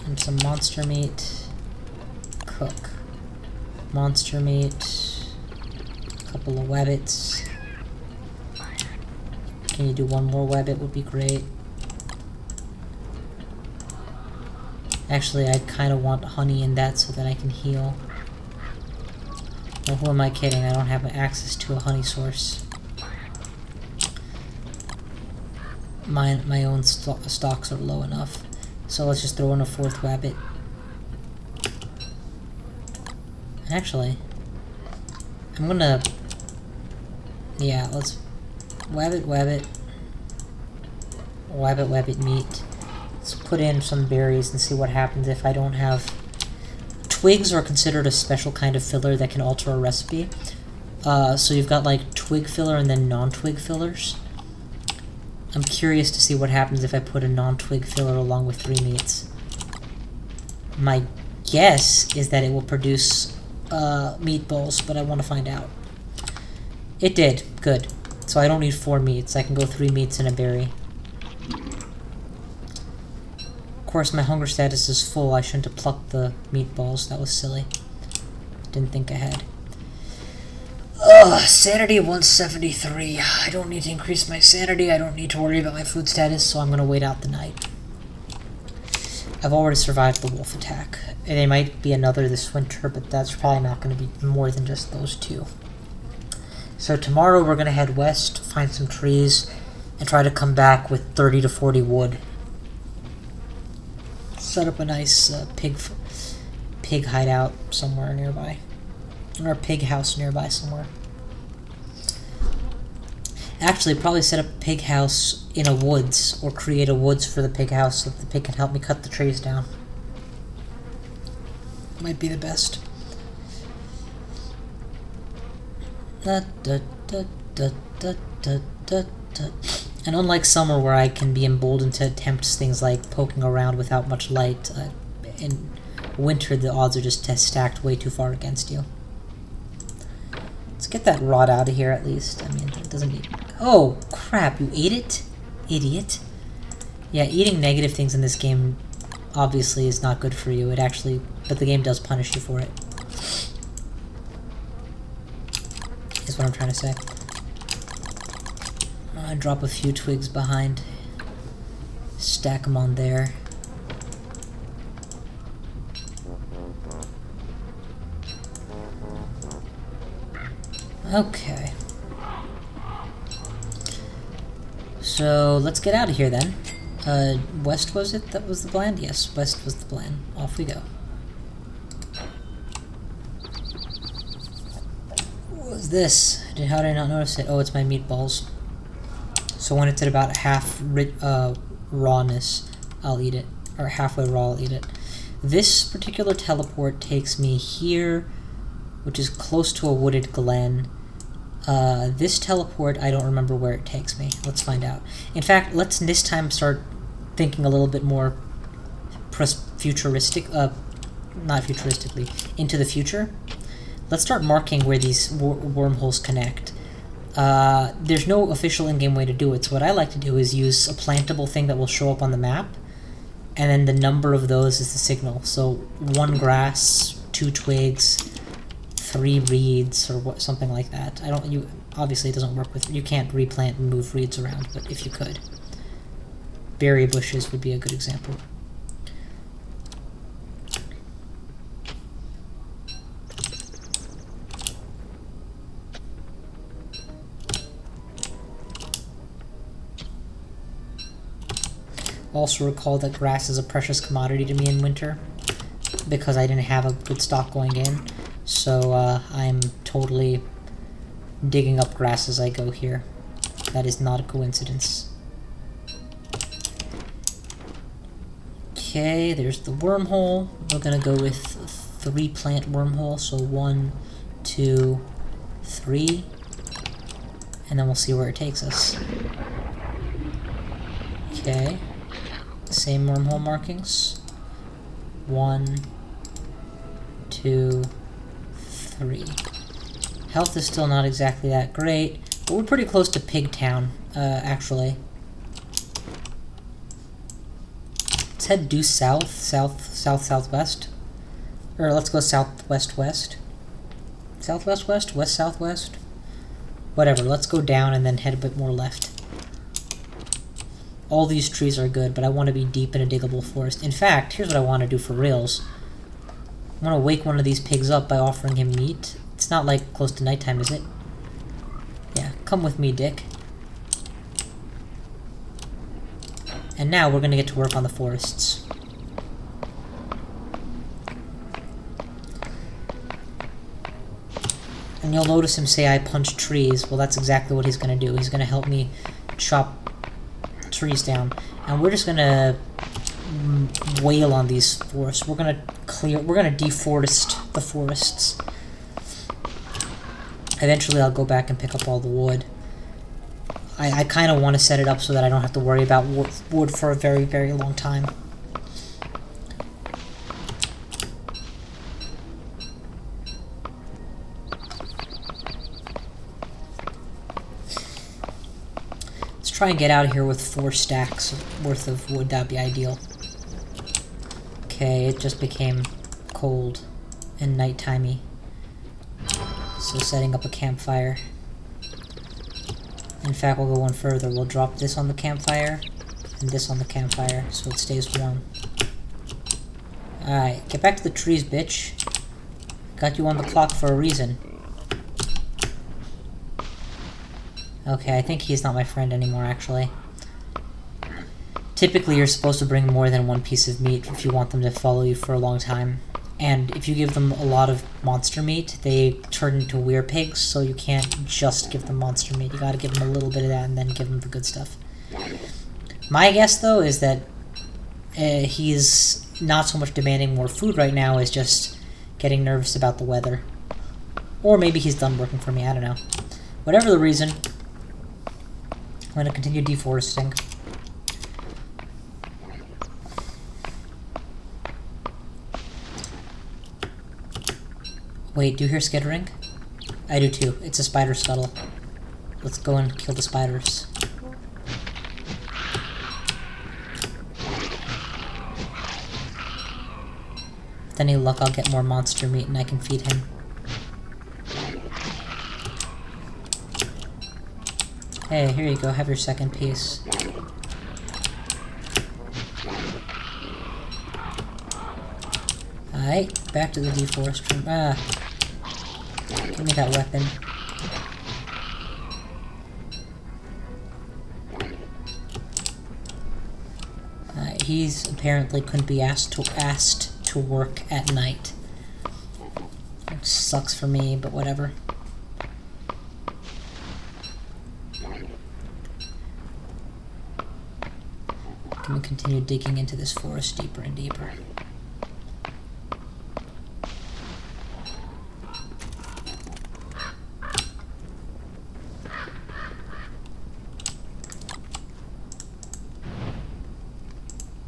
And some monster meat. Cook. Monster meat. A couple of wabbits. Can you do one more wabbit would be great. Actually, I kind of want honey in that so that I can heal. Well, who am I kidding? I don't have access to a honey source. My own stocks are low enough. So let's just throw in a fourth wabbit. Actually, I'm gonna... Yeah, let's... Wabbit. Wabbit meat. Let's put in some berries and see what happens if I don't have... Twigs are considered a special kind of filler that can alter a recipe. So you've got like twig filler and then non-twig fillers. I'm curious to see what happens if I put a non-twig filler along with 3 meats. My guess is that it will produce meatballs, but I want to find out. It did. Good. So I don't need 4 meats. I can go 3 meats and a berry. Of course, my hunger status is full. I shouldn't have plucked the meatballs. That was silly. Didn't think ahead. Ugh, sanity 173. I don't need to increase my sanity. I don't need to worry about my food status, so I'm going to wait out the night. I've already survived the wolf attack. There might be another this winter, but that's probably not going to be more than just those 2. So tomorrow we're going to head west, find some trees, and try to come back with 30 to 40 wood. Set up a nice pig hideout somewhere nearby. Or a pig house nearby somewhere. Actually, probably set up a pig house in a woods, or create a woods for the pig house so that the pig can help me cut the trees down. Might be the best. Da, da, da, da, da, da, da, da. And unlike summer, where I can be emboldened to attempt things like poking around without much light, in winter the odds are just stacked way too far against you. Let's get that rod out of here at least. I mean, it doesn't need... Oh, crap, you ate it? Idiot. Yeah, eating negative things in this game obviously is not good for you. It actually... But the game does punish you for it. Is what I'm trying to say. Drop a few twigs behind. Stack them on there. Okay. So, let's get out of here then. West was it? That was the plan? Yes, west was the plan. Off we go. What was this? How did I not notice it? Oh, it's my meatballs. So when it's at about half rawness, I'll eat it. Or halfway raw, I'll eat it. This particular teleport takes me here, which is close to a wooded glen. This teleport, I don't remember where it takes me. Let's find out. In fact, let's this time start thinking a little bit more futuristic, not futuristically, into the future. Let's start marking where these wormholes connect. There's no official in-game way to do it, so what I like to do is use a plantable thing that will show up on the map, and then the number of those is the signal. So 1 grass, 2 twigs, 3 reeds, or what, something like that. Obviously it doesn't work with, you can't replant and move reeds around, but if you could. Berry bushes would be a good example. Also recall that grass is a precious commodity to me in winter, because I didn't have a good stock going in. So I'm totally digging up grass as I go here. That is not a coincidence. Okay, there's the wormhole. We're gonna go with 3 plant wormhole, so 1, 2, 3, and then we'll see where it takes us. Okay, same wormhole markings. 1, 2, 3. Health is still not exactly that great, but we're pretty close to Pigtown, actually. Let's head due southwest. Or let's go southwest-west. Southwest-west? West-southwest? Whatever, let's go down and then head a bit more left. All these trees are good, but I want to be deep in a diggable forest. In fact, here's what I want to do for reals. I want to wake one of these pigs up by offering him meat. It's not like close to nighttime, is it? Yeah, come with me, Dick. And now we're going to get to work on the forests. And you'll notice him say I punch trees. Well, that's exactly what he's going to do. He's going to help me chop trees down. And we're just going to wail on these forests. We're going to deforest the forests. Eventually I'll go back and pick up all the wood. I kind of want to set it up so that I don't have to worry about wood for a very, very long time. Let's try and get out of here with 4 stacks worth of wood. That'd be ideal. Okay, it just became cold and nightimey. So setting up a campfire. In fact, we'll go one further. We'll drop this on the campfire and this on the campfire so it stays warm. Alright, get back to the trees, bitch. Got you on the clock for a reason. Okay, I think he's not my friend anymore, actually. Typically, you're supposed to bring more than 1 piece of meat if you want them to follow you for a long time. And if you give them a lot of monster meat, they turn into weird pigs, so you can't just give them monster meat. You gotta give them a little bit of that and then give them the good stuff. My guess, though, is that he's not so much demanding more food right now as just getting nervous about the weather. Or maybe he's done working for me, I don't know. Whatever the reason, I'm going to continue deforesting. Wait, do you hear skittering? I do too. It's a spider scuttle. Let's go and kill the spiders. With any luck, I'll get more monster meat and I can feed him. Hey, here you go. Have your second piece. Alright, back to the deforest room. Ah. Give me that weapon. He's apparently couldn't be asked to work at night. Which sucks for me, but whatever. Can we continue digging into this forest deeper and deeper?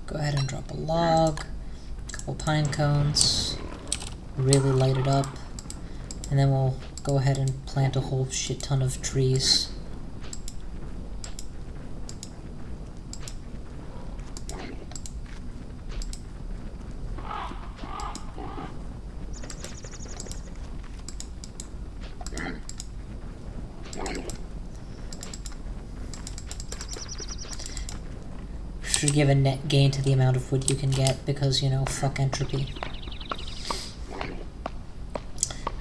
Go ahead and drop a log, a couple pine cones, really light it up, and then we'll go ahead and plant a whole shit ton of trees. Should give a net gain to the amount of wood you can get because, you know, fuck entropy.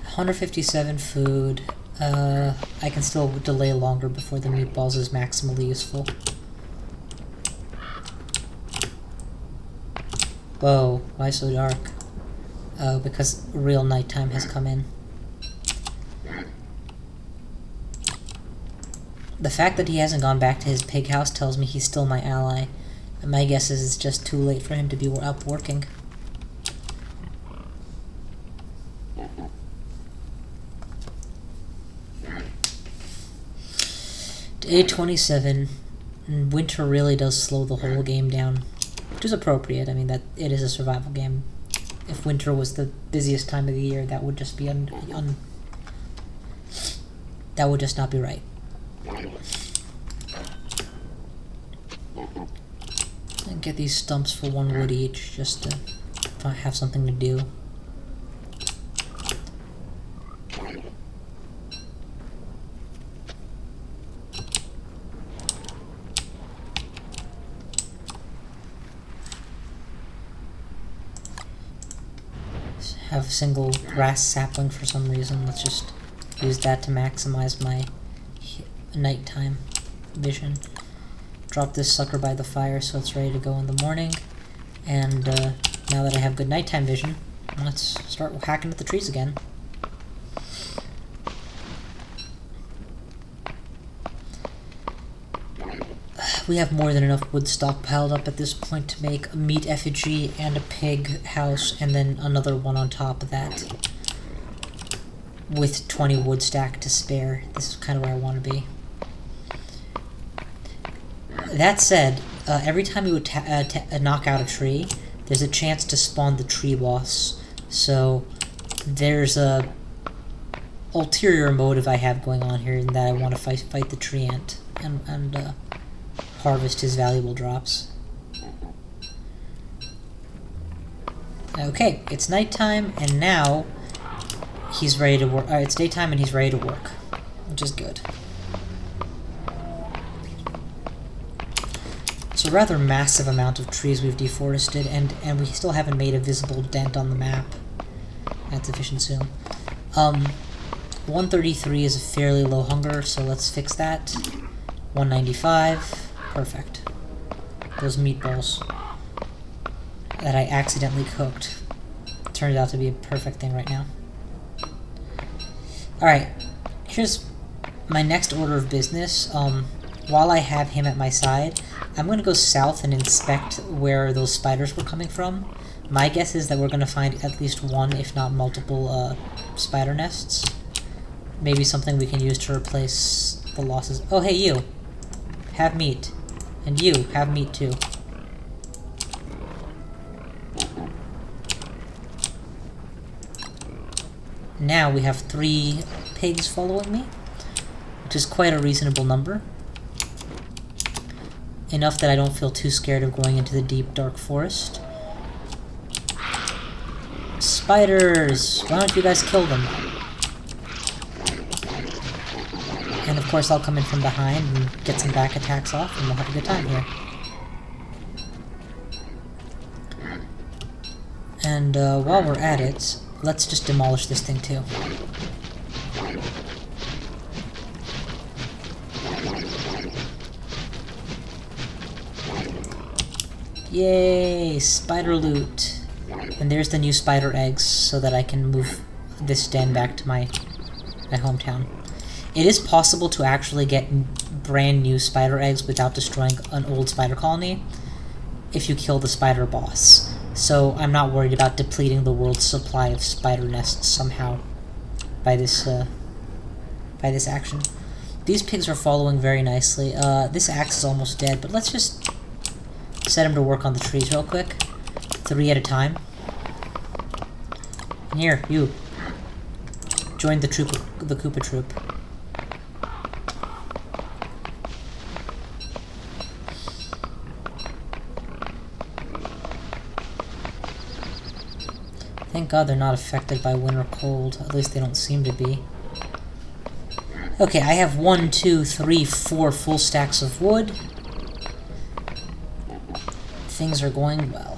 157 food. I can still delay longer before the meatballs is maximally useful. Whoa, why so dark? Oh, because real nighttime has come in. The fact that he hasn't gone back to his pig house tells me he's still my ally. And my guess is it's just too late for him to be up working. Day 27. Winter really does slow the whole game down. Which is appropriate. I mean, that it is a survival game. If winter was the busiest time of the year, that would just be that would just not be right. And get these stumps for 1 wood each, just to have something to do. Have a single grass sapling for some reason. Let's just use that to maximize my nighttime vision. Drop this sucker by the fire so it's ready to go in the morning. And now that I have good nighttime vision, let's start hacking at the trees again. We have more than enough wood stockpiled up at this point to make a meat effigy and a pig house, and then another one on top of that. With 20 wood stack to spare. This is kind of where I want to be. That said, every time you knock out a tree, there's a chance to spawn the tree boss. So there's a ulterior motive I have going on here in that I want to fight the tree ant and harvest his valuable drops. Okay, it's nighttime, and now he's ready to work. It's daytime, and he's ready to work, which is good. It's a rather massive amount of trees we've deforested, and we still haven't made a visible dent on the map. That's efficient zoom. 133 is a fairly low hunger, so let's fix that. 195. Perfect. Those meatballs that I accidentally cooked turns out to be a perfect thing right now. Alright, here's my next order of business. While I have him at my side, I'm going to go south and inspect where those spiders were coming from. My guess is that we're going to find at least one, if not multiple, spider nests. Maybe something we can use to replace the losses. Oh, hey, you! Have meat. And you, have meat too. Now we have 3 pigs following me, which is quite a reasonable number. Enough that I don't feel too scared of going into the deep, dark forest. Spiders! Why don't you guys kill them? And of course I'll come in from behind and get some back attacks off, and we'll have a good time here. And while we're at it, let's just demolish this thing too. Yay! Spider loot! And there's the new spider eggs, so that I can move this den back to my hometown. It is possible to actually get brand new spider eggs without destroying an old spider colony if you kill the spider boss. So I'm not worried about depleting the world's supply of spider nests somehow by this action. These pigs are following very nicely. This axe is almost dead, but let's just set him to work on the trees real quick. 3 at a time. And here, you. Join the Koopa troop. Thank God they're not affected by winter cold. At least they don't seem to be. Okay, I have 1, 2, 3, 4 full stacks of wood. Things are going well.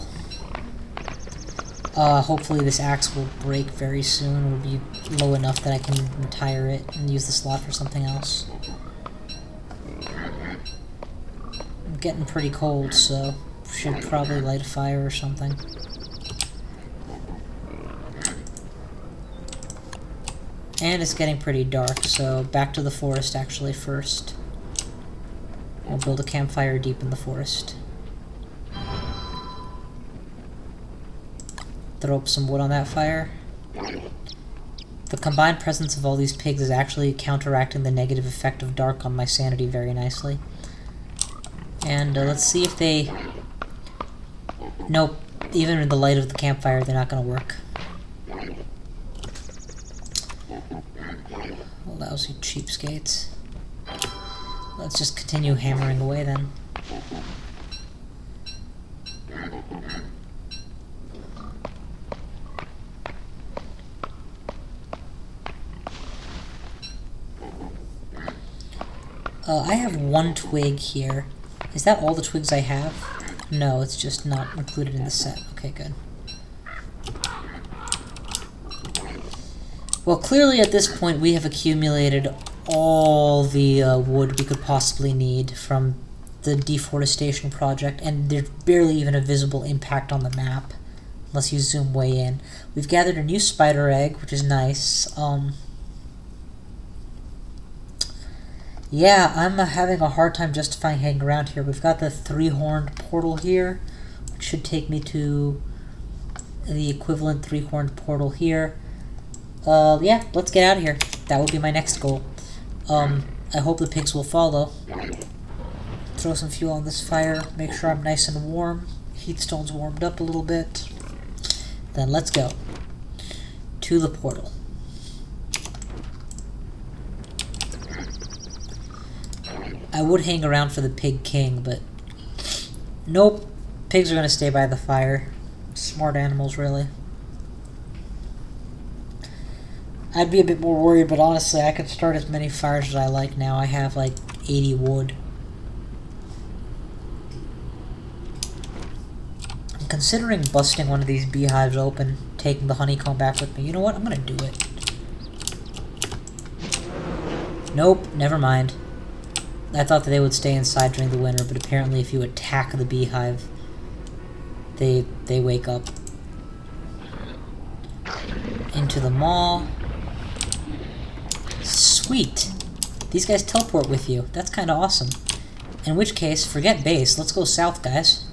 Hopefully this axe will break very soon. It will be low enough that I can retire it and use the slot for something else. I'm getting pretty cold, so should probably light a fire or something. And it's getting pretty dark, so back to the forest actually first. We'll build a campfire deep in the forest. Throw up some wood on that fire. The combined presence of all these pigs is actually counteracting the negative effect of dark on my sanity very nicely. And let's see if they... Nope, even in the light of the campfire they're not going to work. Lousy cheapskates. Let's just continue hammering away then. I have 1 twig here. Is that all the twigs I have? No, it's just not included in the set. Okay, good. Well, clearly at this point we have accumulated all the wood we could possibly need from the deforestation project, and there's barely even a visible impact on the map, unless you zoom way in. We've gathered a new spider egg, which is nice. Yeah, I'm having a hard time justifying hanging around here. We've got the 3-horned portal here, which should take me to the equivalent 3-horned portal here. Yeah, let's get out of here. That will be my next goal. I hope the pigs will follow. Throw some fuel on this fire, make sure I'm nice and warm. Heatstone's warmed up a little bit. Then let's go to the portal. I would hang around for the pig king, but nope. Pigs are going to stay by the fire. Smart animals, really. I'd be a bit more worried, but honestly, I could start as many fires as I like now. I have like 80 wood. I'm considering busting one of these beehives open, taking the honeycomb back with me. You know what? I'm going to do it. Nope, never mind. I thought that they would stay inside during the winter, but apparently if you attack the beehive, they wake up. into the mall. Sweet! These guys teleport with you. That's kind of awesome. In which case, forget base. Let's go south, guys.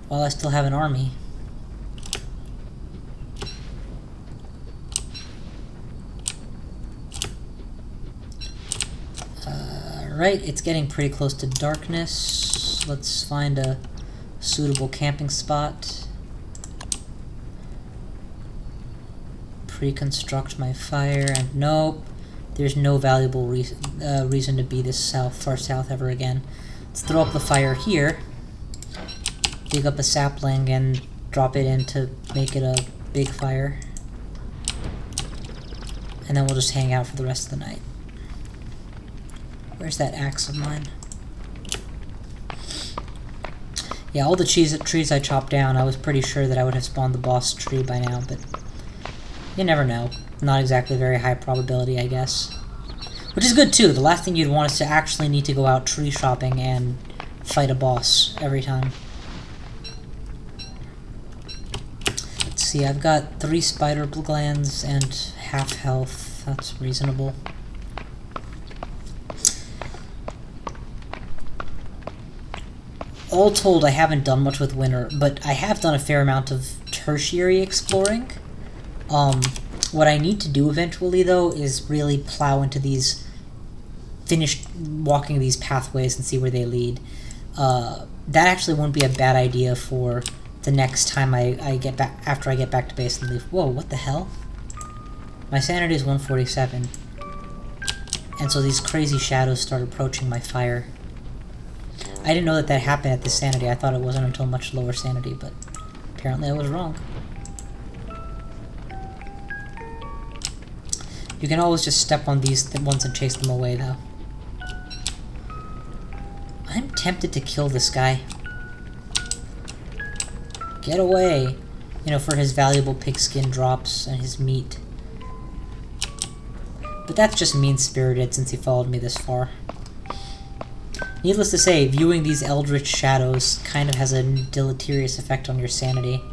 While I still have an army. Right, it's getting pretty close to darkness. Let's find a suitable camping spot. Pre-construct my fire, and nope, there's no valuable reason to be this far south ever again. Let's throw up the fire here, dig up a sapling, and drop it in to make it a big fire. And then we'll just hang out for the rest of the night. Where's that axe of mine? Yeah, all the trees I chopped down, I was pretty sure that I would have spawned the boss tree by now, but you never know. Not exactly very high probability, I guess. Which is good, too. The last thing you'd want is to actually need to go out tree shopping and fight a boss every time. Let's see, I've got 3 spider glands and half health. That's reasonable. All told, I haven't done much with winter, but I have done a fair amount of tertiary exploring. What I need to do eventually, though, is really plow into these, finish walking these pathways and see where they lead. That actually won't be a bad idea for the next time I get back, after I get back to base and leave. Whoa, what the hell? My sanity is 147. And so these crazy shadows start approaching my fire. I didn't know that that happened at this sanity. I thought it wasn't until much lower sanity, but apparently I was wrong. You can always just step on these ones and chase them away, though. I'm tempted to kill this guy. Get away! You know, for his valuable pigskin drops and his meat. But that's just mean-spirited since he followed me this far. Needless to say, viewing these eldritch shadows kind of has a deleterious effect on your sanity.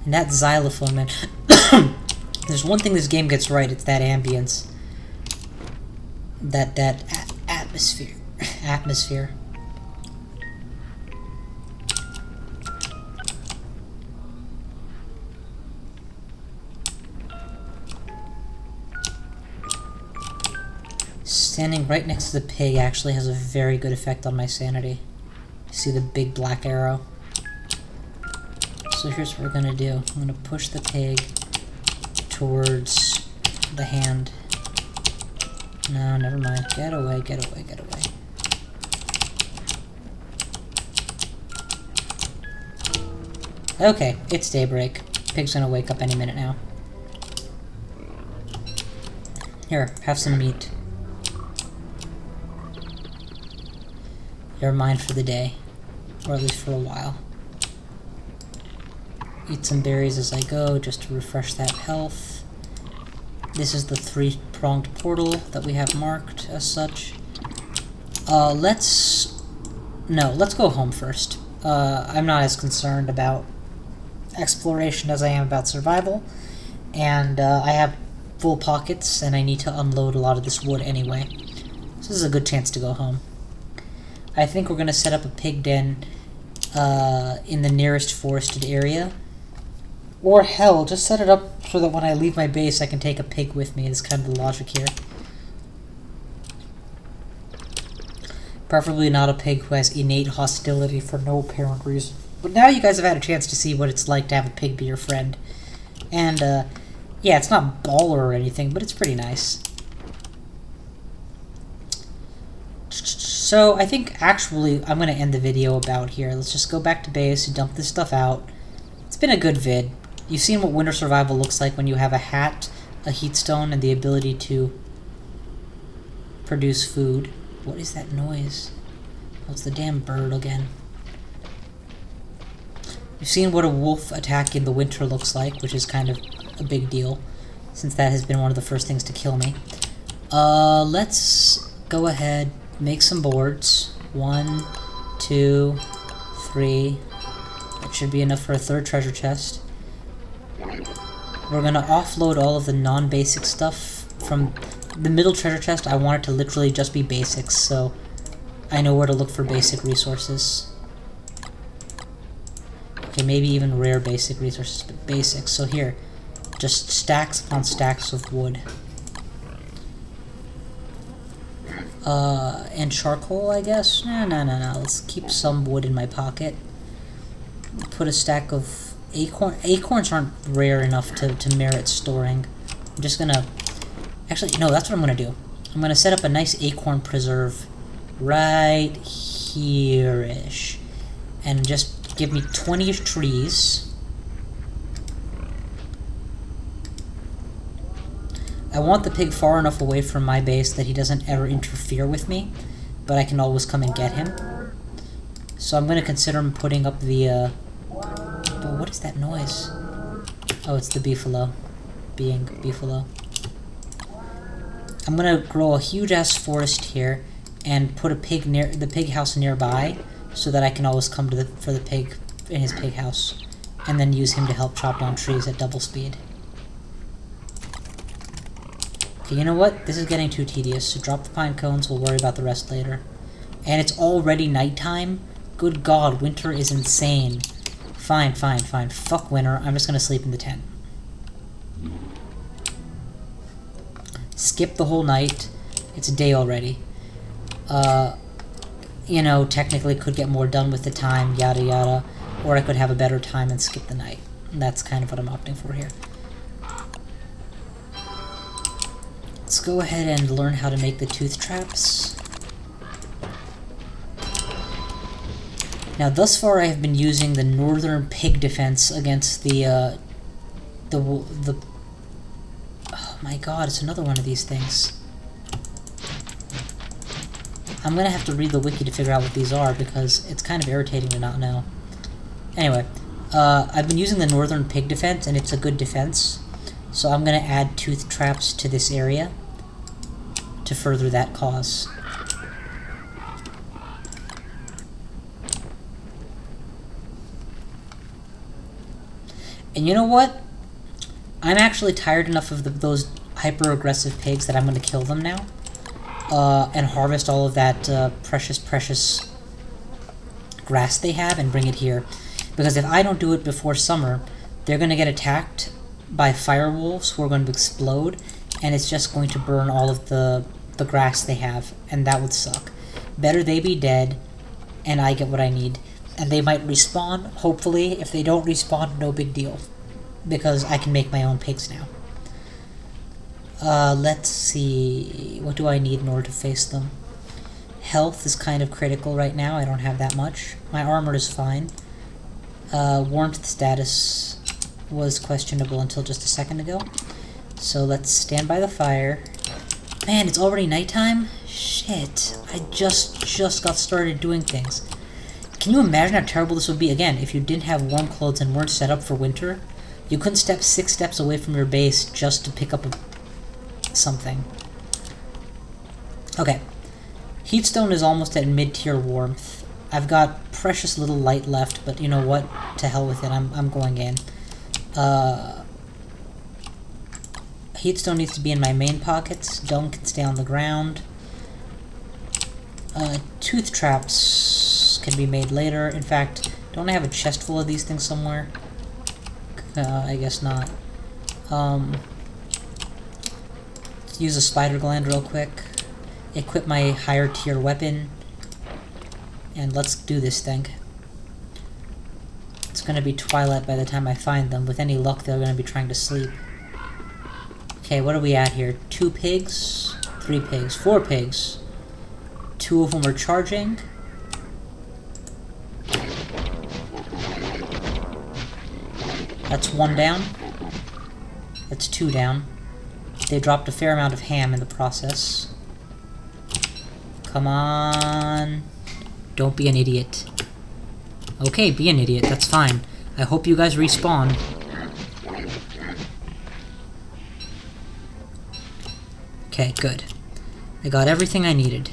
And that xylophone, man. There's one thing this game gets right, it's that ambience. That atmosphere. Atmosphere. Standing right next to the pig actually has a very good effect on my sanity. See the big black arrow? So here's what we're gonna do. I'm gonna push the pig towards the hand. No, never mind. Get away, get away, get away. Okay, it's daybreak. Pig's gonna wake up any minute now. Here, have some meat. You're mine for the day. Or at least for a while. Eat some berries as I go, just to refresh that health. This is the 3-pronged portal that we have marked as such. Let's go home first. I'm not as concerned about exploration as I am about survival. And I have full pockets, and I need to unload a lot of this wood anyway. So this is a good chance to go home. I think we're going to set up a pig den in the nearest forested area. Or hell, just set it up so that when I leave my base I can take a pig with me. It's kind of the logic here. Preferably not a pig who has innate hostility for no apparent reason. But now you guys have had a chance to see what it's like to have a pig be your friend. And, yeah, it's not baller or anything, but it's pretty nice. So, I think, actually, I'm going to end the video about here. Let's just go back to base, dump this stuff out. It's been a good vid. You've seen what winter survival looks like when you have a hat, a heat stone, and the ability to produce food. What is that noise? Oh, it's the damn bird again. You've seen what a wolf attack in the winter looks like, which is kind of a big deal, since that has been one of the first things to kill me. Let's go ahead, make some boards. 1, 2, 3. That should be enough for a third treasure chest. We're gonna offload all of the non-basic stuff from the middle treasure chest. I want it to literally just be basics, so I know where to look for basic resources. Okay, maybe even rare basic resources, but basics. So here, just stacks upon stacks of wood. And charcoal, I guess? No. Let's keep some wood in my pocket. Put a stack of acorn. Acorns aren't rare enough to merit storing. I'm just gonna... Actually, no, that's what I'm gonna do. I'm gonna set up a nice acorn preserve right here-ish. And just give me 20-ish trees. I want the pig far enough away from my base that he doesn't ever interfere with me, but I can always come and get him. So I'm going to consider putting up the, but what is that noise? Oh, it's the beefalo. Being beefalo. I'm going to grow a huge-ass forest here and put a pig near the pig house nearby so that I can always come to for the pig in his pig house and then use him to help chop down trees at double speed. Okay, you know what? This is getting too tedious, so drop the pine cones, we'll worry about the rest later. And it's already nighttime? Good God, winter is insane. Fine. Fuck winter, I'm just gonna sleep in the tent. Skip the whole night. It's day already. You know, technically could get more done with the time, yada yada. Or I could have a better time and skip the night. That's kind of what I'm opting for here. Let's go ahead and learn how to make the tooth traps. Now, thus far, I have been using the northern pig defense against the oh my god, it's another one of these things. I'm gonna have to read the wiki to figure out what these are because it's kind of irritating to not know. Anyway, I've been using the northern pig defense, and it's a good defense. So I'm going to add tooth traps to this area to further that cause. And you know what? I'm actually tired enough of those hyper-aggressive pigs that I'm going to kill them now. And harvest all of that precious grass they have and bring it here. Because if I don't do it before summer, they're going to get attacked by firewolves who are going to explode, and it's just going to burn all of the grass they have, and that would suck. Better they be dead, and I get what I need. And they might respawn, hopefully. If they don't respawn, no big deal. Because I can make my own pigs now. Let's see... What do I need in order to face them? Health is kind of critical right now. I don't have that much. My armor is fine. Warmth status was questionable until just a second ago. So let's stand by the fire. Man, it's already nighttime? Shit. I just got started doing things. Can you imagine how terrible this would be? Again, if you didn't have warm clothes and weren't set up for winter, you couldn't step 6 steps away from your base just to pick up something. Okay. Heatstone is almost at mid-tier warmth. I've got precious little light left, but you know what? To hell with it. I'm going in. Heatstone needs to be in my main pockets. Dung can stay on the ground. Tooth traps can be made later. In fact, don't I have a chest full of these things somewhere? I guess not. Let's use a spider gland real quick. Equip my higher tier weapon. And let's do this thing. It's going to be twilight by the time I find them. With any luck, they're going to be trying to sleep. Okay, what are we at here? 2 pigs? 3 pigs? 4 pigs. 2 of them are charging. That's 1 down. That's 2 down. They dropped a fair amount of ham in the process. Come on. Don't be an idiot. Okay, be an idiot, that's fine. I hope you guys respawn. Okay, good. I got everything I needed.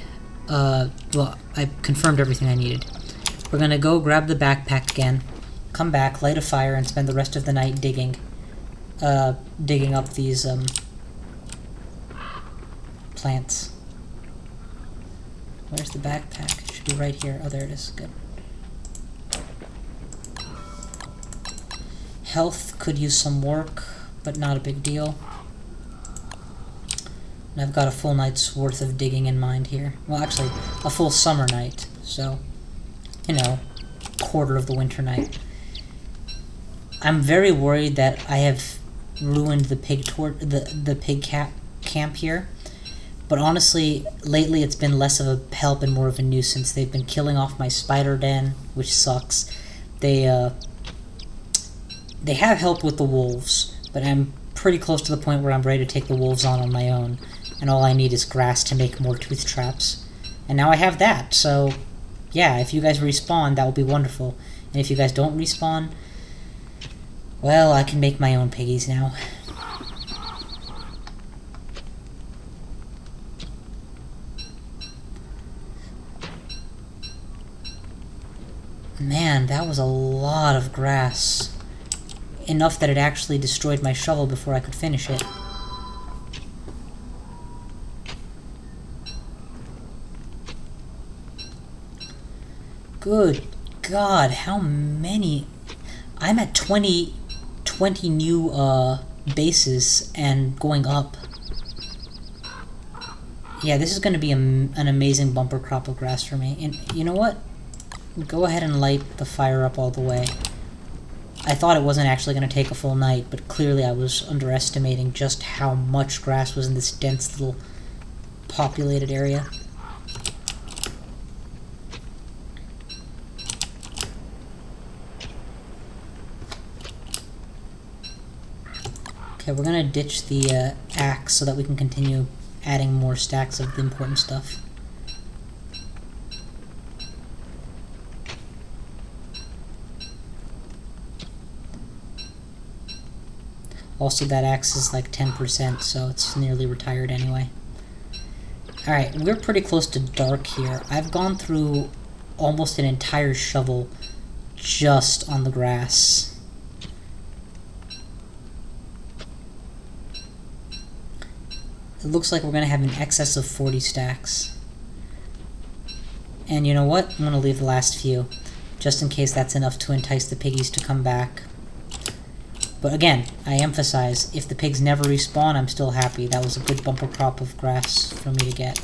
Well, I confirmed everything I needed. We're gonna go grab the backpack again, come back, light a fire, and spend the rest of the night digging up these plants. Where's the backpack? It should be right here. Oh, there it is. Good. Health could use some work, but not a big deal. And I've got a full night's worth of digging in mind here. Well, actually, a full summer night, so, you know, quarter of the winter night. I'm very worried that I have ruined the pig camp here, but honestly, lately it's been less of a help and more of a nuisance. They've been killing off my spider den, which sucks. They have help with the wolves, but I'm pretty close to the point where I'm ready to take the wolves on my own, and all I need is grass to make more tooth traps. And now I have that, so yeah, if you guys respawn, that will be wonderful. And if you guys don't respawn, well, I can make my own piggies now. Man, that was a lot of grass. Enough that it actually destroyed my shovel before I could finish it. Good God, how many? I'm at 20 new bases and going up. Yeah, this is going to be an amazing bumper crop of grass for me. And you know what? Go ahead and light the fire up all the way. I thought it wasn't actually going to take a full night, but clearly I was underestimating just how much grass was in this dense little populated area. Okay, we're going to ditch the axe so that we can continue adding more stacks of the important stuff. Also, that axe is like 10%, so it's nearly retired anyway. Alright, we're pretty close to dark here. I've gone through almost an entire shovel just on the grass. It looks like we're going to have an excess of 40 stacks. And you know what? I'm going to leave the last few, just in case that's enough to entice the piggies to come back. But again, I emphasize, if the pigs never respawn, I'm still happy. That was a good bumper crop of grass for me to get.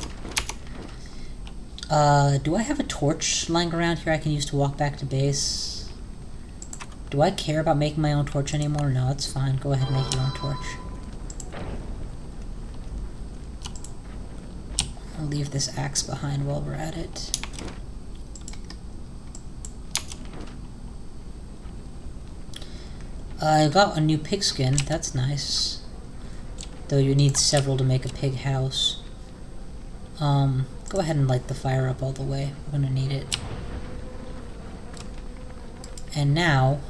Do I have a torch lying around here I can use to walk back to base? Do I care about making my own torch anymore? No, it's fine. Go ahead and make your own torch. I'll leave this axe behind while we're at it. I got a new pigskin, that's nice. Though you need several to make a pig house. Go ahead and light the fire up all the way. We're gonna need it. And now,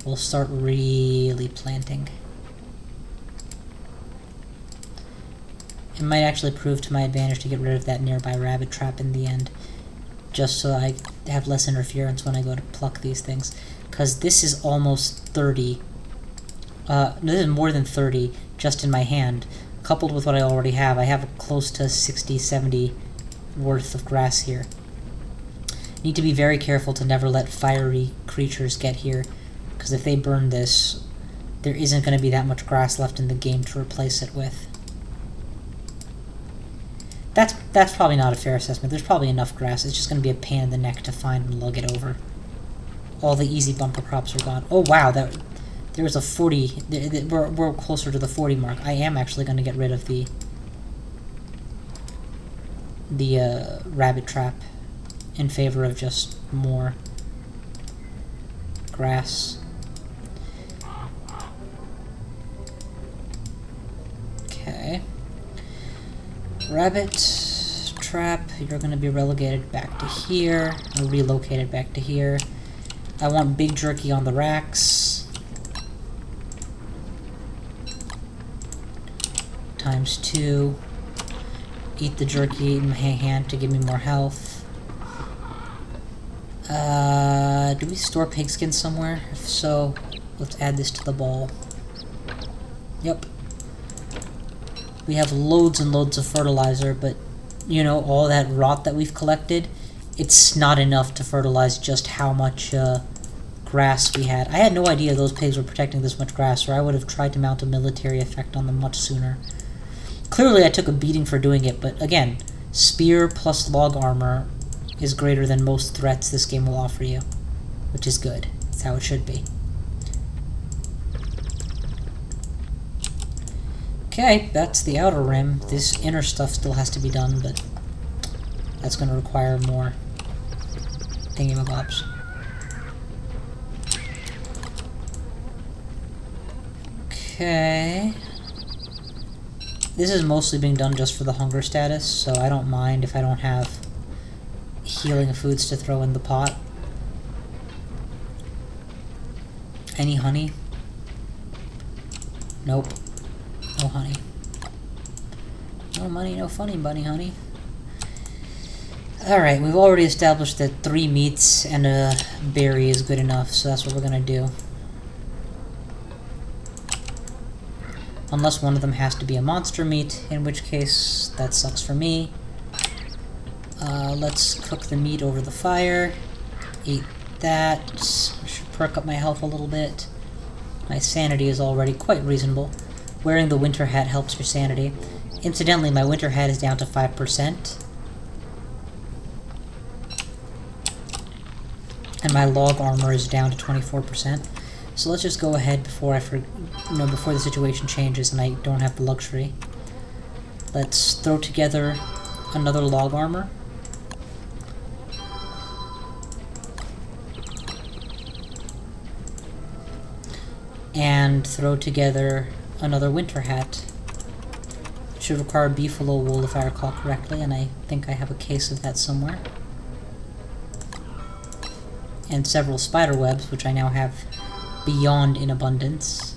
we'll start really planting. It might actually prove to my advantage to get rid of that nearby rabbit trap in the end. Just so I have less interference when I go to pluck these things. Because this is almost 30. No, this is more than 30 just in my hand. Coupled with what I already have, I have close to 60, 70 worth of grass here. Need to be very careful to never let fiery creatures get here. Because if they burn this, there isn't going to be that much grass left in the game to replace it with. That's probably not a fair assessment. There's probably enough grass. It's just going to be a pain in the neck to find and lug it over. All the easy bumper crops are gone. Oh wow, there was a 40. We're closer to the 40 mark. I am actually going to get rid of the rabbit trap in favor of just more grass. Okay. Rabbit trap, you're going to be relegated back to here, or relocated back to here. I want big jerky on the racks. ×2. Eat the jerky in my hand to give me more health. Do we store pigskin somewhere? If so, let's add this to the ball. Yep. We have loads and loads of fertilizer, but, you know, all that rot that we've collected, it's not enough to fertilize just how much grass we had. I had no idea those pigs were protecting this much grass, or I would have tried to mount a military effect on them much sooner. Clearly I took a beating for doing it, but again, spear plus log armor is greater than most threats this game will offer you, which is good. It's how it should be. Okay, that's the outer rim. This inner stuff still has to be done, but that's going to require more thingamabobs. Okay. This is mostly being done just for the hunger status, so I don't mind if I don't have healing foods to throw in the pot. Any honey? Nope. No honey. No money, no funny bunny honey. Alright, we've already established that 3 meats and a berry is good enough, so that's what we're gonna do. Unless one of them has to be a monster meat, in which case that sucks for me. Let's cook the meat over the fire. Eat that. Should perk up my health a little bit. My sanity is already quite reasonable. Wearing the winter hat helps your sanity. Incidentally, my winter hat is down to 5%. And my log armor is down to 24%. So let's just go ahead before before the situation changes and I don't have the luxury. Let's throw together another log armor. And throw together another winter hat. It should require beefalo wool if I recall correctly, and I think I have a case of that somewhere. And several spider webs, which I now have beyond in abundance.